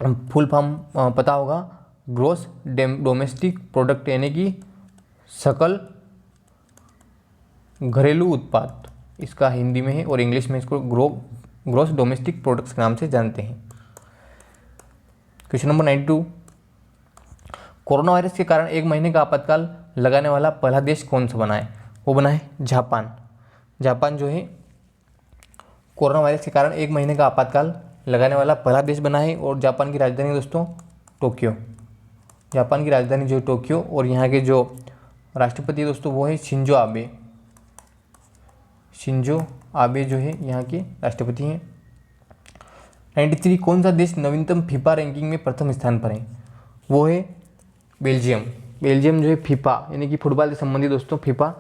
फुल फॉर्म पता होगा, ग्रोस डोमेस्टिक प्रोडक्ट, यानी कि सकल घरेलू उत्पाद इसका हिंदी में है और इंग्लिश में इसको ग्रोस डोमेस्टिक प्रोडक्ट्स के नाम से जानते हैं। Question number 92। कोरोना वायरस के कारण 1 महीने का आपातकाल लगाने वाला पहला देश कौन सा बना है? वो बना है जापान। जापान जो है कोरोना वायरस के कारण 1 महीने का आपातकाल लगाने वाला पहला देश बना है। और जापान की राजधानी दोस्तों टोक्यो। जापान की राजधानी जो है टोक्यो। और यहाँ के जो राष्ट्रपति है दोस्तों वो है शिंजो आबे। शिंजो आबे जो है यहाँ के राष्ट्रपति हैं। 93 कौन सा देश नवीनतम फीफा रैंकिंग में प्रथम स्थान पर है? वो है बेल्जियम। बेल्जियम जो है फीफा यानी कि फुटबॉल से संबंधित दोस्तों फीफा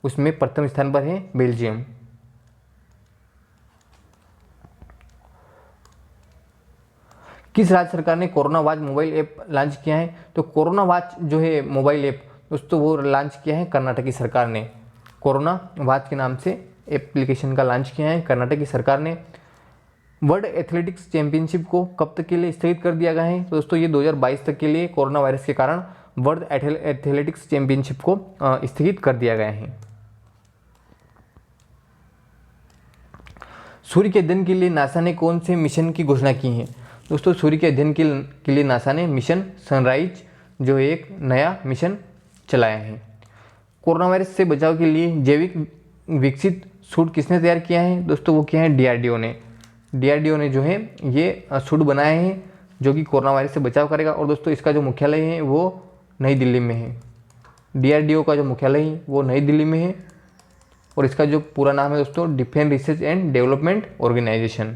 उसमें प्रथम स्थान पर है बेल्जियम। किस राज्य सरकार ने corona watch mobile app launch किया है? तो कोरोना वॉच जो है मोबाइल ऐप दोस्तों वो लॉन्च किया है कर्नाटक की सरकार ने। कोरोना वॉच के नाम से एप्लीकेशन का लॉन्च किया है कर्नाटक की सरकार ने। वर्ल्ड एथलेटिक्स चैंपियनशिप को कब तक के लिए स्थगित कर दिया गया है? तो दोस्तों ये 2022 तक के लिए कोरोना वायरस के कारण वर्ल्ड एथलेटिक्स चैंपियनशिप को स्थगित कर दिया गया है। सूर्य के अध्ययन के लिए नासा ने कौन से मिशन की घोषणा की है? दोस्तों सूर्य के अध्ययन के लिए नासा ने मिशन सनराइज जो एक नया मिशन चलाया है। कोरोना वायरस से बचाव के लिए जैविक विकसित सूट किसने तैयार किया है? दोस्तों वो किया है डीआरडीओ ने। डीआरडीओ ने जो है ये सूट बनाए हैं जो कि कोरोना वायरस से बचाव करेगा। और दोस्तों इसका जो मुख्यालय है वो नई दिल्ली में है। डीआरडीओ का जो मुख्यालय है वो नई दिल्ली में है। और इसका जो पूरा नाम है दोस्तों defence research and development organisation.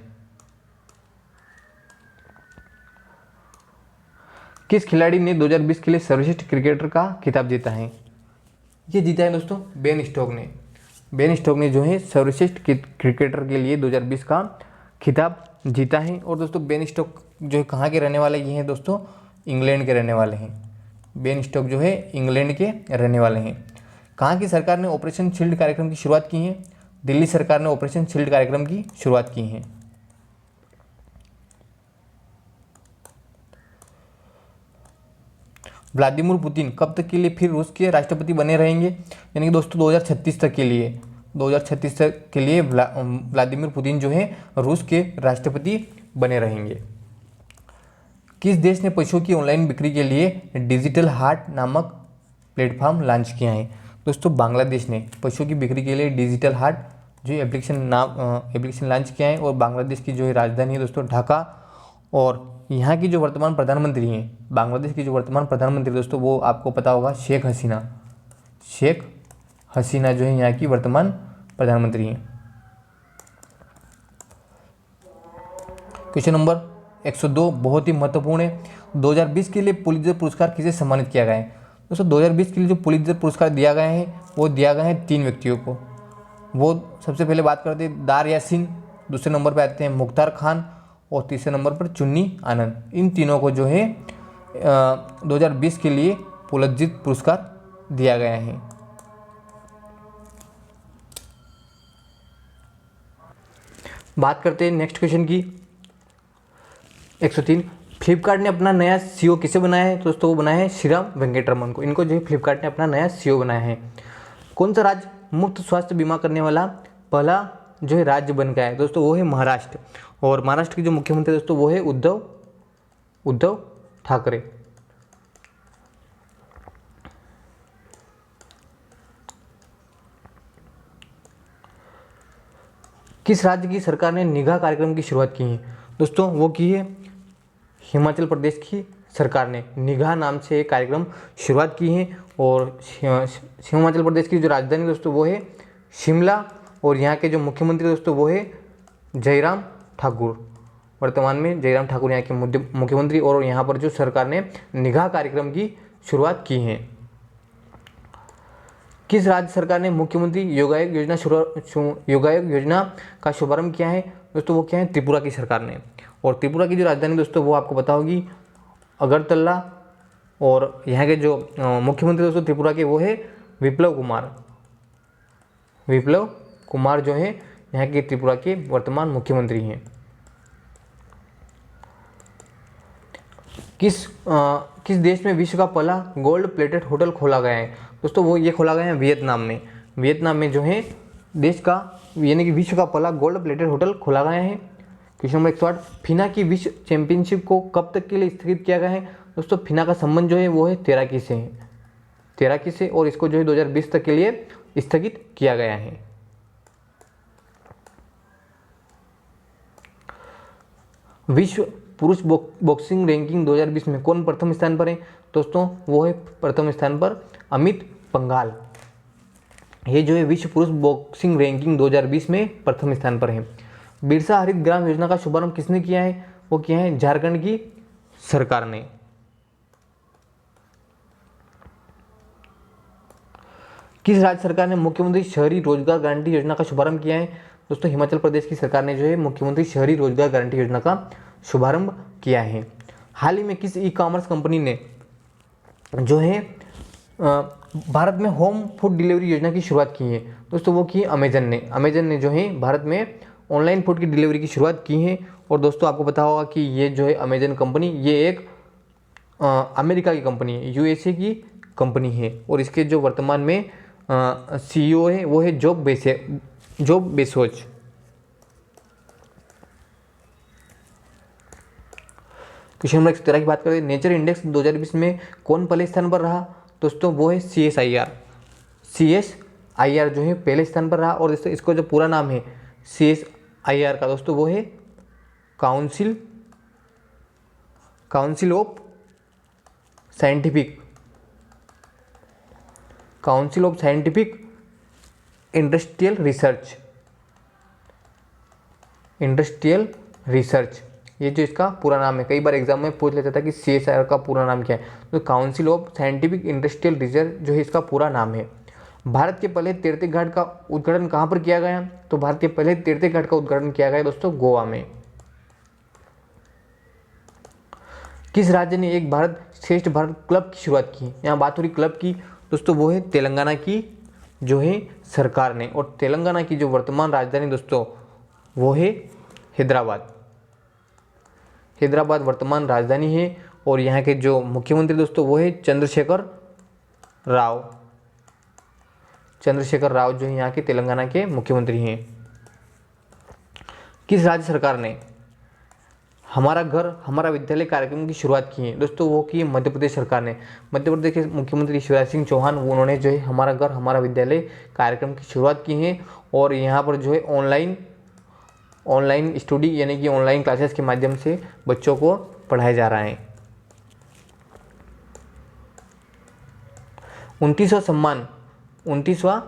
किस खिलाड़ी ने 2020 के लिए सर्वश्रेष्ठ क्रिकेटर का खिताब जीता है? ये जीता है दोस्तों बेन स्टोक ने। बेन स्टोक ने जो है सर्वश्रेष्ठ क्रिकेटर के लिए 2020 का खिताब जीता है। और दोस्तों बेन स्टोक जो है कहाँ के रहने वाले ये हैं दोस्तों? इंग्लैंड के रहने वाले हैं। बेन स्टोक जो है इंग्लैंड के रहने वाले हैं। कहाँ की सरकार ने ऑपरेशन शील्ड कार्यक्रम की शुरुआत की है? दिल्ली सरकार ने ऑपरेशन शील्ड कार्यक्रम की शुरुआत की है। व्लादिमीर पुतिन कब तक के लिए फिर रूस के राष्ट्रपति बने रहेंगे? यानी कि दोस्तों 2036 तक के लिए 2036 तक के लिए व्लादिमीर पुतिन जो है रूस के राष्ट्रपति बने रहेंगे। किस देश ने पशुओं की ऑनलाइन बिक्री के लिए डिजिटल हाट नामक प्लेटफॉर्म लॉन्च किया है? दोस्तों बांग्लादेश ने पशुओं की बिक्री के लिए डिजिटल हाट जो एप्लीकेशन लॉन्च किया है। और बांग्लादेश की जो है राजधानी है दोस्तों ढाका। और यहाँ की जो वर्तमान प्रधानमंत्री हैं बांग्लादेश की जो वर्तमान प्रधानमंत्री दोस्तों वो आपको पता होगा शेख हसीना। शेख हसीना जो है यहाँ की वर्तमान प्रधानमंत्री हैं। क्वेश्चन नंबर 102 बहुत ही महत्वपूर्ण है। 2020 के लिए पुलित्जर पुरस्कार किसे सम्मानित किया गया है? दोस्तों 2020 के लिए जो पुलित्जर पुरस्कार दिया गया है वो दिया गया है 3 व्यक्तियों को। वो सबसे पहले बात करते हैं दार यासीन, दूसरे नंबर पर आते हैं मुख्तार खान और तीसरे नंबर पर चुन्नी आनंद। इन तीनों को जो है 2020 के लिए पुलित्जर पुरस्कार दिया गया है। बात करते हैं नेक्स्ट क्वेश्चन की। 103 फ्लिपकार्ट ने अपना नया सीईओ किसे बनाया है? दोस्तों वो बनाया है श्रीराम वेंकटरमन को। इनको जो है फ्लिपकार्ट ने अपना नया सीईओ बनाया है। कौन सा राज्य मुफ्त स्वास्थ्य बीमा करने वाला पहला जो है राज्य बन गया है? दोस्तों वो है महाराष्ट्र। और महाराष्ट्र के जो मुख्यमंत्री दोस्तों वो है उद्धव ठाकरे। किस राज्य की सरकार ने निगाह कार्यक्रम की शुरुआत की है? दोस्तों वो की है हिमाचल प्रदेश की सरकार ने निगाह नाम से एक कार्यक्रम शुरुआत की है। और हिमाचल प्रदेश की जो राजधानी दोस्तों वो है शिमला। और यहाँ के जो मुख्यमंत्री दोस्तों वो है जयराम ठाकुर। वर्तमान में जयराम ठाकुर यहाँ के मुख्यमंत्री। और यहाँ पर जो सरकार ने निगाह कार्यक्रम की शुरुआत की है। किस राज्य सरकार ने मुख्यमंत्री योगायोग योजना का शुभारंभ किया है? दोस्तों वो क्या है त्रिपुरा की सरकार ने। और त्रिपुरा की जो राजधानी दोस्तों वो आपको पता होगी अगरतला। और यहाँ के जो मुख्यमंत्री दोस्तों त्रिपुरा के वो है विप्लव कुमार जो है यहाँ के त्रिपुरा के वर्तमान मुख्यमंत्री हैं। किस देश में विश्व का पहला गोल्ड प्लेटेड होटल खोला गया है? दोस्तों वो ये खोला गया है वियतनाम में। वियतनाम में जो है देश का यानी कि विश्व का पहला गोल्ड प्लेटेड होटल खोला गया है। क्वेश्चन नंबर 108 फीना की विश्व चैंपियनशिप को कब तक के लिए स्थगित किया गया है? दोस्तों फिना का संबंध जो है वो है तैराकी से है, तैराकी से, और इसको जो है 2020 तक के लिए स्थगित किया गया है। विश्व पुरुष बॉक्सिंग रैंकिंग 2020 में कौन प्रथम स्थान पर है? दोस्तों वो है प्रथम स्थान पर अमित पंघाल। ये जो है विश्व पुरुष बॉक्सिंग रैंकिंग 2020 में प्रथम स्थान पर है। बिरसा हरित ग्राम योजना का शुभारंभ किसने किया है? वो किया है झारखंड की सरकार ने। किस राज्य सरकार ने मुख्यमंत्री शहरी रोजगार गारंटी योजना का शुभारंभ किया है? दोस्तों हिमाचल प्रदेश की सरकार ने जो है मुख्यमंत्री शहरी रोजगार गारंटी योजना का शुभारंभ किया है। हाल ही में किस ई कॉमर्स कंपनी ने जो है भारत में होम फूड डिलीवरी योजना की शुरुआत की है? दोस्तों वो की अमेजन ने। अमेजन ने जो है भारत में ऑनलाइन फूड की डिलीवरी की शुरुआत की है। और दोस्तों आपको पता होगा कि ये जो है अमेजन कंपनी ये एक अमेरिका की कंपनी है, यूएसए की कंपनी है, और इसके जो वर्तमान में सीईओ है वो है जॉब बेजोस। क्वेश्चन नंबर 113 की बात करें, नेचर इंडेक्स 2020 में कौन पहले स्थान पर रहा? दोस्तों वो है CSIR जो है पहले स्थान पर रहा। और दोस्तों इसको जो पूरा नाम है CSIR का, दोस्तों वो है council of scientific industrial research, ये जो इसका पूरा नाम है। कई बार एग्जाम में पूछ लेता था कि CSIR का पूरा नाम क्या है, तो council of scientific industrial research जो है इसका पूरा नाम है। भारत के पहले तैरते घाट का उद्घाटन कहाँ पर किया गया? तो भारत के पहले तैरते घाट का उद्घाटन किया गया दोस्तों गोवा में। किस राज्य ने एक भारत श्रेष्ठ भारत क्लब की शुरुआत की? यहाँ बात हो रही क्लब की, दोस्तों वो है तेलंगाना की जो है सरकार ने। और तेलंगाना की जो वर्तमान राजधानी दोस्तों वो है हैदराबाद वर्तमान राजधानी है। और यहाँ के जो मुख्यमंत्री दोस्तों वो है चंद्रशेखर राव जो है यहाँ के तेलंगाना के मुख्यमंत्री हैं। किस राज्य सरकार ने हमारा घर हमारा विद्यालय कार्यक्रम की शुरुआत की है? दोस्तों वो की मध्य प्रदेश सरकार ने। मध्य प्रदेश के मुख्यमंत्री शिवराज सिंह चौहान उन्होंने जो है हमारा घर हमारा विद्यालय कार्यक्रम की शुरुआत की है। और यहाँ पर जो है ऑनलाइन स्टडी यानी कि ऑनलाइन क्लासेस के माध्यम से बच्चों को पढ़ाया जा रहा है। 29वां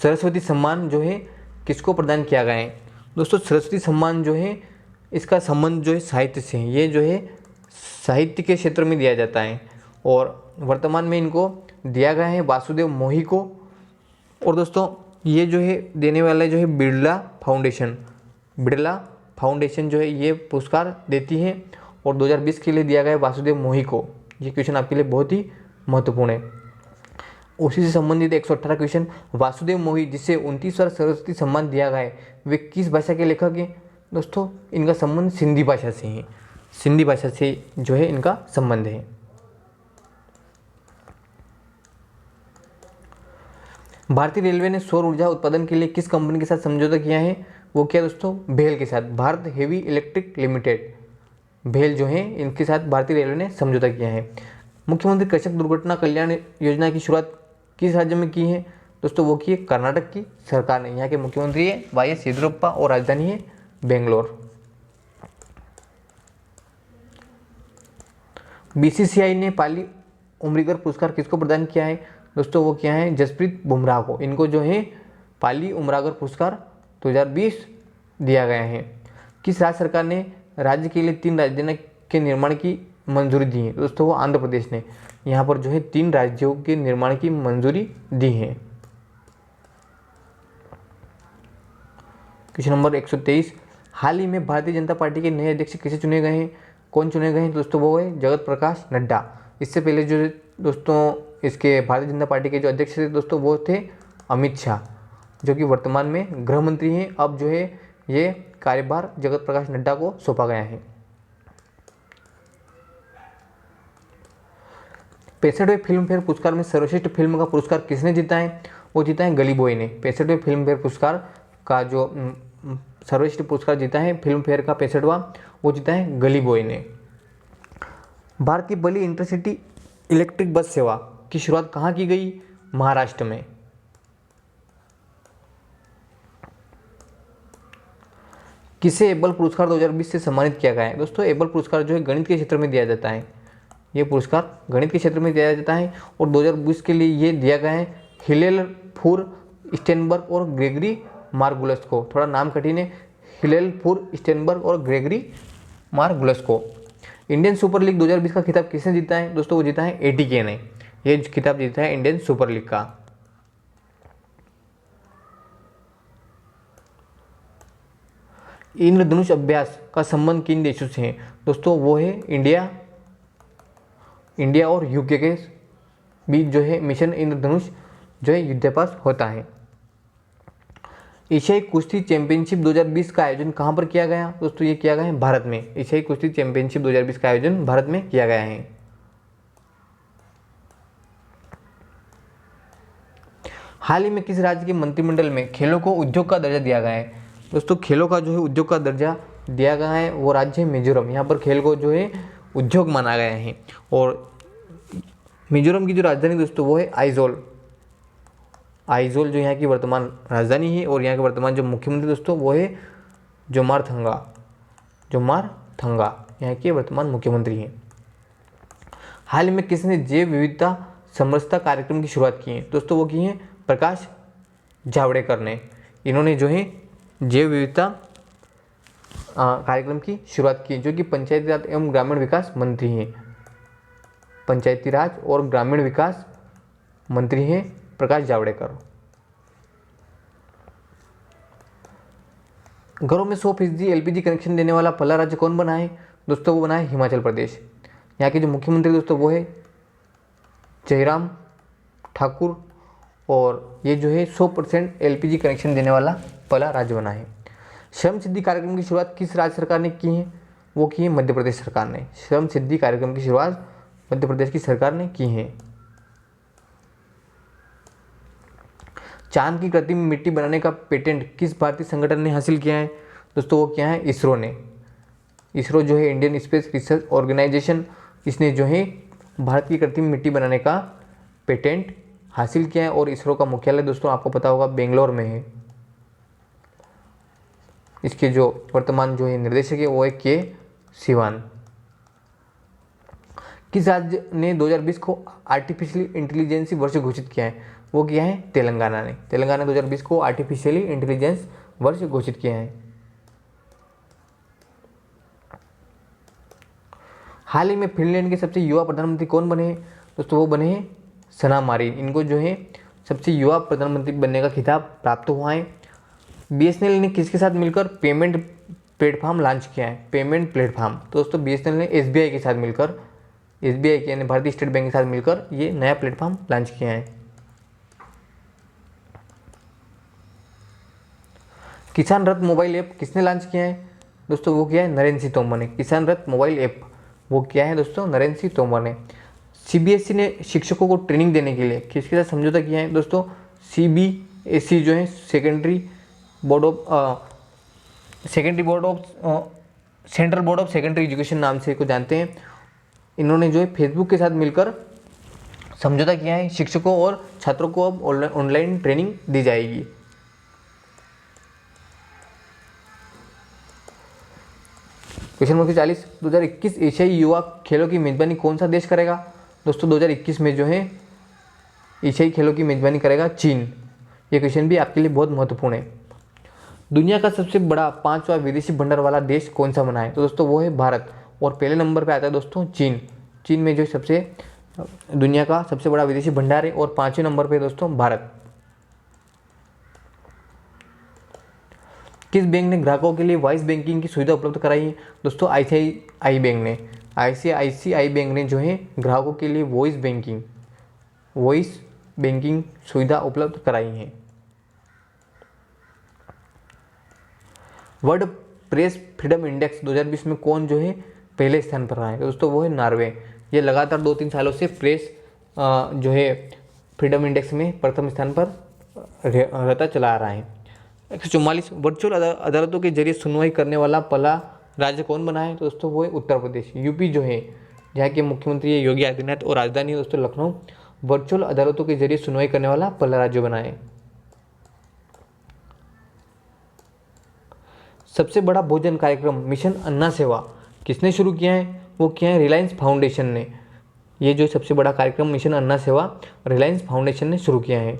सरस्वती सम्मान जो है किसको प्रदान किया गया है? दोस्तों सरस्वती सम्मान जो है इसका संबंध जो है साहित्य से है। ये जो है साहित्य के क्षेत्र में दिया जाता है और वर्तमान में इनको दिया गया है वासुदेव मोही को। और दोस्तों ये जो है देने वाला जो है बिरला फाउंडेशन जो है ये पुरस्कार देती है और 2020 के लिए दिया गया है वासुदेव मोही को। ये क्वेश्चन आपके लिए बहुत ही महत्वपूर्ण है। उसी से संबंधित 118 क्वेश्चन, वासुदेव मोही जिसे 29वां सरस्वती सम्मान दिया गया है वे किस भाषा के लेखक हैं? दोस्तों इनका संबंध सिंधी भाषा से है। सिंधी भाषा से जो है इनका संबंध है। भारतीय रेलवे ने सौर ऊर्जा उत्पादन के लिए किस कंपनी के साथ समझौता किया है? वो क्या दोस्तों? भेल के साथ, भारत हेवी इलेक्ट्रिक लिमिटेड, भेल जो है इनके साथ भारतीय रेलवे ने समझौता किया है। मुख्यमंत्री कृषक दुर्घटना कल्याण योजना की शुरुआत किस राज्य में की है? दोस्तों वो की है कर्नाटक की सरकार ने। यहाँ के मुख्यमंत्री है वाई.एस. येदियुरप्पा और राजधानी है बेंगलोर। बीसीसीआई ने पाली उमरीगर पुरस्कार किसको प्रदान किया है? दोस्तों वो क्या है? जसप्रीत बुमराह को। इनको जो है पाली उमरागर पुरस्कार 2020 दिया गया है। किस राज्य सरकार ने राज्य के लिए 3 राजधानी के निर्माण की मंजूरी दी है? दोस्तों वो आंध्र प्रदेश ने। यहाँ पर जो है 3 राज्यों के निर्माण की मंजूरी दी है। क्वेश्चन नंबर 123, हाल ही में भारतीय जनता पार्टी के नए अध्यक्ष किसे चुने गए हैं? कौन चुने गए हैं? दोस्तों वो है जगत प्रकाश नड्डा। इससे पहले जो दोस्तों इसके भारतीय जनता पार्टी के जो अध्यक्ष थे दोस्तों वो थे अमित शाह, जो कि वर्तमान में गृह मंत्री हैं। अब जो है ये कार्यभार जगत प्रकाश नड्डा को सौंपा गया है। 65वें फिल्म फेयर पुरस्कार में सर्वश्रेष्ठ फिल्म का पुरस्कार किसने जीता है? वो जीता है गली बॉय ने। 65वें फिल्म फेयर पुरस्कार का जो सर्वश्रेष्ठ पुरस्कार जीता है फिल्म फेयर का 65वां, वो जीता है गली बॉय ने। भारत की पहली इंटरसिटी इलेक्ट्रिक बस सेवा की शुरुआत कहाँ की गई? महाराष्ट्र में। किसे एबल पुरस्कार 2020 से सम्मानित किया गया है? दोस्तों एबल पुरस्कार जो है गणित के क्षेत्र में दिया जाता है। ये पुरस्कार गणित के क्षेत्र में दिया जाता है और 2020 के लिए ये दिया गया है हिलेल फूर स्टेनबर्ग और ग्रेगरी मार्गुलस को। थोड़ा नाम कठिन है, हिलेल फूर स्टेनबर्ग और ग्रेगरी मार्गुलस को। इंडियन सुपर लीग 2020 का खिताब किसने जीता है? दोस्तों वो जीता है एटीके ने। ये खिताब जीता है इंडियन सुपर लीग का। इंद्रधनुष अभ्यास का संबंध किन देशों से है? दोस्तों वो है इंडिया और यूके के बीच जो है मिशन इंद्रधनुष जो है युद्धाभ्यास होता है। एशियाई कुश्ती चैंपियनशिप 2020 का आयोजन कहाँ पर किया गया? दोस्तों ये किया गया है भारत में। एशियाई कुश्ती चैंपियनशिप 2020 का आयोजन भारत में किया गया है। हाल ही में किस राज्य के मंत्रिमंडल में खेलों को उद्योग का दर्जा दिया गया है? दोस्तों खेलों का जो है उद्योग का दर्जा दिया गया है वो राज्य है मिजोरम। यहाँ पर खेल को जो है उद्योग माना गया है। और मिजोरम की जो राजधानी दोस्तों वो है आइजोल। आइजोल जो यहाँ की वर्तमान राजधानी है और यहाँ के वर्तमान जो मुख्यमंत्री दोस्तों वो है जोमारथंगा यहाँ के वर्तमान मुख्यमंत्री हैं। हाल ही में किसने जैव विविधता समरसता कार्यक्रम की शुरुआत की है? दोस्तों वो की है प्रकाश जावड़ेकर ने। इन्होंने जो है जैव विविधता कार्यक्रम की शुरुआत की, जो कि पंचायती राज एवं ग्रामीण विकास मंत्री हैं। पंचायती राज और ग्रामीण विकास मंत्री हैं प्रकाश जावड़ेकर। घरों में 100% एलपीजी कनेक्शन देने वाला पहला राज्य कौन बना है? दोस्तों वो बना है हिमाचल प्रदेश। यहाँ के जो मुख्यमंत्री दोस्तों वो है जयराम ठाकुर और ये जो है 100% एलपीजी कनेक्शन देने वाला पहला राज्य बना है। श्रम सिद्धि कार्यक्रम की शुरुआत किस राज्य सरकार ने की है? वो की है मध्य प्रदेश सरकार ने। श्रम सिद्धि कार्यक्रम की शुरुआत मध्य प्रदेश की सरकार ने की है। चांद की कृत्रिम मिट्टी बनाने का पेटेंट किस भारतीय संगठन ने हासिल किया है? दोस्तों वो क्या है इसरो ने। इसरो जो है इंडियन स्पेस रिसर्च ऑर्गेनाइजेशन, इसने जो है भारत की कृत्रिम मिट्टी बनाने का पेटेंट हासिल किया है। और इसरो का मुख्यालय दोस्तों आपको पता होगा बेंगलोर में है। इसके जो वर्तमान जो है निर्देशक है वो है के सिवान। किस राज्य ने 2020 को आर्टिफिशियल इंटेलिजेंस वर्ष घोषित किया है? वो किया है तेलंगाना ने। तेलंगाना 2020 को आर्टिफिशियली इंटेलिजेंस वर्ष घोषित किया है। हाल ही में फिनलैंड के सबसे युवा प्रधानमंत्री कौन बने हैं? दोस्तों वो बने हैं सना मारिन। इनको जो है सबसे युवा प्रधानमंत्री बनने का खिताब प्राप्त हुआ है। बीएसएनएल ने किसके साथ मिलकर पेमेंट प्लेटफॉर्म लॉन्च किया है? पेमेंट प्लेटफॉर्म तो दोस्तों बीएसएनएल ने एसबीआई के साथ मिलकर, एसबीआई के यानी भारतीय स्टेट बैंक के साथ मिलकर ये नया प्लेटफॉर्म लॉन्च किया है। किसान रथ मोबाइल ऐप किसने लॉन्च किया है? दोस्तों वो किया है नरेंद्र सिंह तोमर ने। किसान रथ मोबाइल ऐप वो किया है दोस्तों नरेंद्र सिंह तोमर ने। सीबीएसई ने शिक्षकों को ट्रेनिंग देने के लिए किसके साथ समझौता किया है? दोस्तों सीबीएसई जो है central board of secondary education नाम से को जानते हैं। इन्होंने जो है फेसबुक के साथ मिलकर समझौता किया है। शिक्षकों और छात्रों को अब ऑनलाइन ट्रेनिंग दी जाएगी। क्वेश्चन नंबर 40, 2021 एशियाई युवा खेलों की मेजबानी कौन सा देश करेगा? दोस्तों 2021 में जो है एशियाई खेलों की मेजबानी करेगा चीन। ये क्वेश्चन भी आपके लिए बहुत महत्वपूर्ण है। दुनिया का सबसे बड़ा 5वां विदेशी भंडार वाला देश कौन सा बना है? तो दोस्तों वो है भारत। और पहले नंबर पे आता है दोस्तों चीन। चीन में जो सबसे दुनिया का सबसे बड़ा विदेशी भंडार है और 5वें नंबर पे दोस्तों भारत। किस बैंक ने ग्राहकों के लिए वॉइस बैंकिंग की सुविधा उपलब्ध कराई है? दोस्तों आईसीआईसीआई बैंक ने। आईसीआईसीआई बैंक ने जो है ग्राहकों के लिए वॉइस बैंकिंग सुविधा उपलब्ध कराई है। वर्ल्ड प्रेस फ्रीडम इंडेक्स 2020 में कौन जो है पहले स्थान पर रहा है? दोस्तों वो है नॉर्वे। ये लगातार 2-3 सालों से प्रेस जो है फ्रीडम इंडेक्स में प्रथम स्थान पर रहता चला आ रहा है। 144 वर्चुअल अदालतों के जरिए सुनवाई करने वाला पहला राज्य कौन बना है? तो दोस्तों वो है उत्तर प्रदेश। यूपी जो है जहाँ के मुख्यमंत्री योगी आदित्यनाथ और राजधानी दोस्तों लखनऊ वर्चुअल अदालतों के जरिए सुनवाई करने वाला पहला राज्य बना है। सबसे बड़ा भोजन कार्यक्रम मिशन अन्ना सेवा किसने शुरू किया है? वो किया है रिलायंस फाउंडेशन ने। ये जो सबसे बड़ा कार्यक्रम मिशन अन्ना सेवा रिलायंस फाउंडेशन ने शुरू किया है।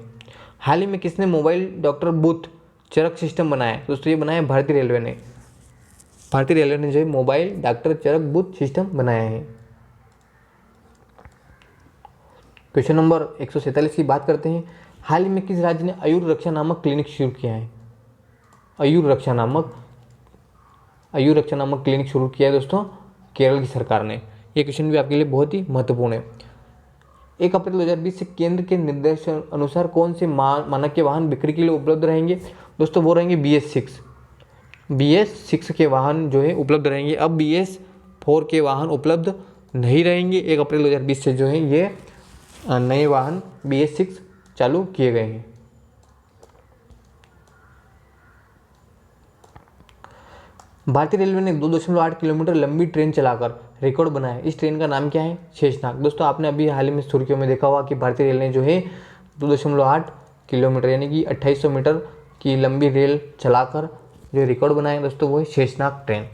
हाल ही में किसने मोबाइल डॉक्टर बूथ चरक सिस्टम बनाया है? दोस्तों ये बनाया है भारतीय रेलवे ने। भारतीय रेलवे ने जो है मोबाइल डॉक्टर चरक बूथ सिस्टम बनाया है। क्वेश्चन नंबर 147 की बात करते हैं। हाल ही में किस राज्य ने आयुर रक्षा नामक क्लिनिक शुरू किया है? आयुर रक्षा नामक क्लिनिक शुरू किया है दोस्तों केरल की सरकार ने। ये क्वेश्चन भी आपके लिए बहुत ही महत्वपूर्ण है। 1 अप्रैल 2020 से केंद्र के निर्देश अनुसार कौन से मानक के वाहन बिक्री के लिए उपलब्ध रहेंगे? दोस्तों वो रहेंगे BS6 के वाहन जो है उपलब्ध रहेंगे। अब BS4 के वाहन उपलब्ध नहीं रहेंगे। 1 अप्रैल 2020 से जो है ये नए वाहन BS6 चालू किए गए हैं। भारतीय रेलवे ने 2.8 किलोमीटर लंबी ट्रेन चलाकर रिकॉर्ड बनाया है। इस ट्रेन का नाम क्या है? शेषनाग। दोस्तों आपने अभी हाल ही में सुर्खियों में देखा होगा कि भारतीय रेल ने जो है 2.8 किलोमीटर यानी कि 2800 मीटर की लंबी रेल चलाकर जो रिकॉर्ड बनाया है दोस्तों वो है शेषनाग ट्रेन।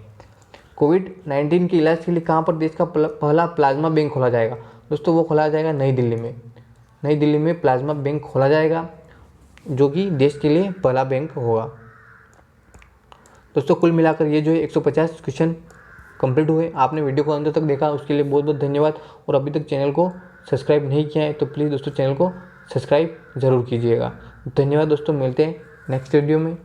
कोविड-19 के इलाज के लिए कहाँ पर देश का पहला प्लाज्मा बैंक खोला जाएगा? दोस्तों वो खोला जाएगा नई दिल्ली में। नई दिल्ली में प्लाज्मा बैंक खोला जाएगा जो कि देश के लिए पहला बैंक होगा। दोस्तों कुल मिलाकर ये जो है 150 क्वेश्चन कंप्लीट हुए। आपने वीडियो को अंत तक देखा उसके लिए बहुत बहुत धन्यवाद। और अभी तक चैनल को सब्सक्राइब नहीं किया है तो प्लीज़ दोस्तों चैनल को सब्सक्राइब ज़रूर कीजिएगा। धन्यवाद दोस्तों, मिलते हैं नेक्स्ट वीडियो में।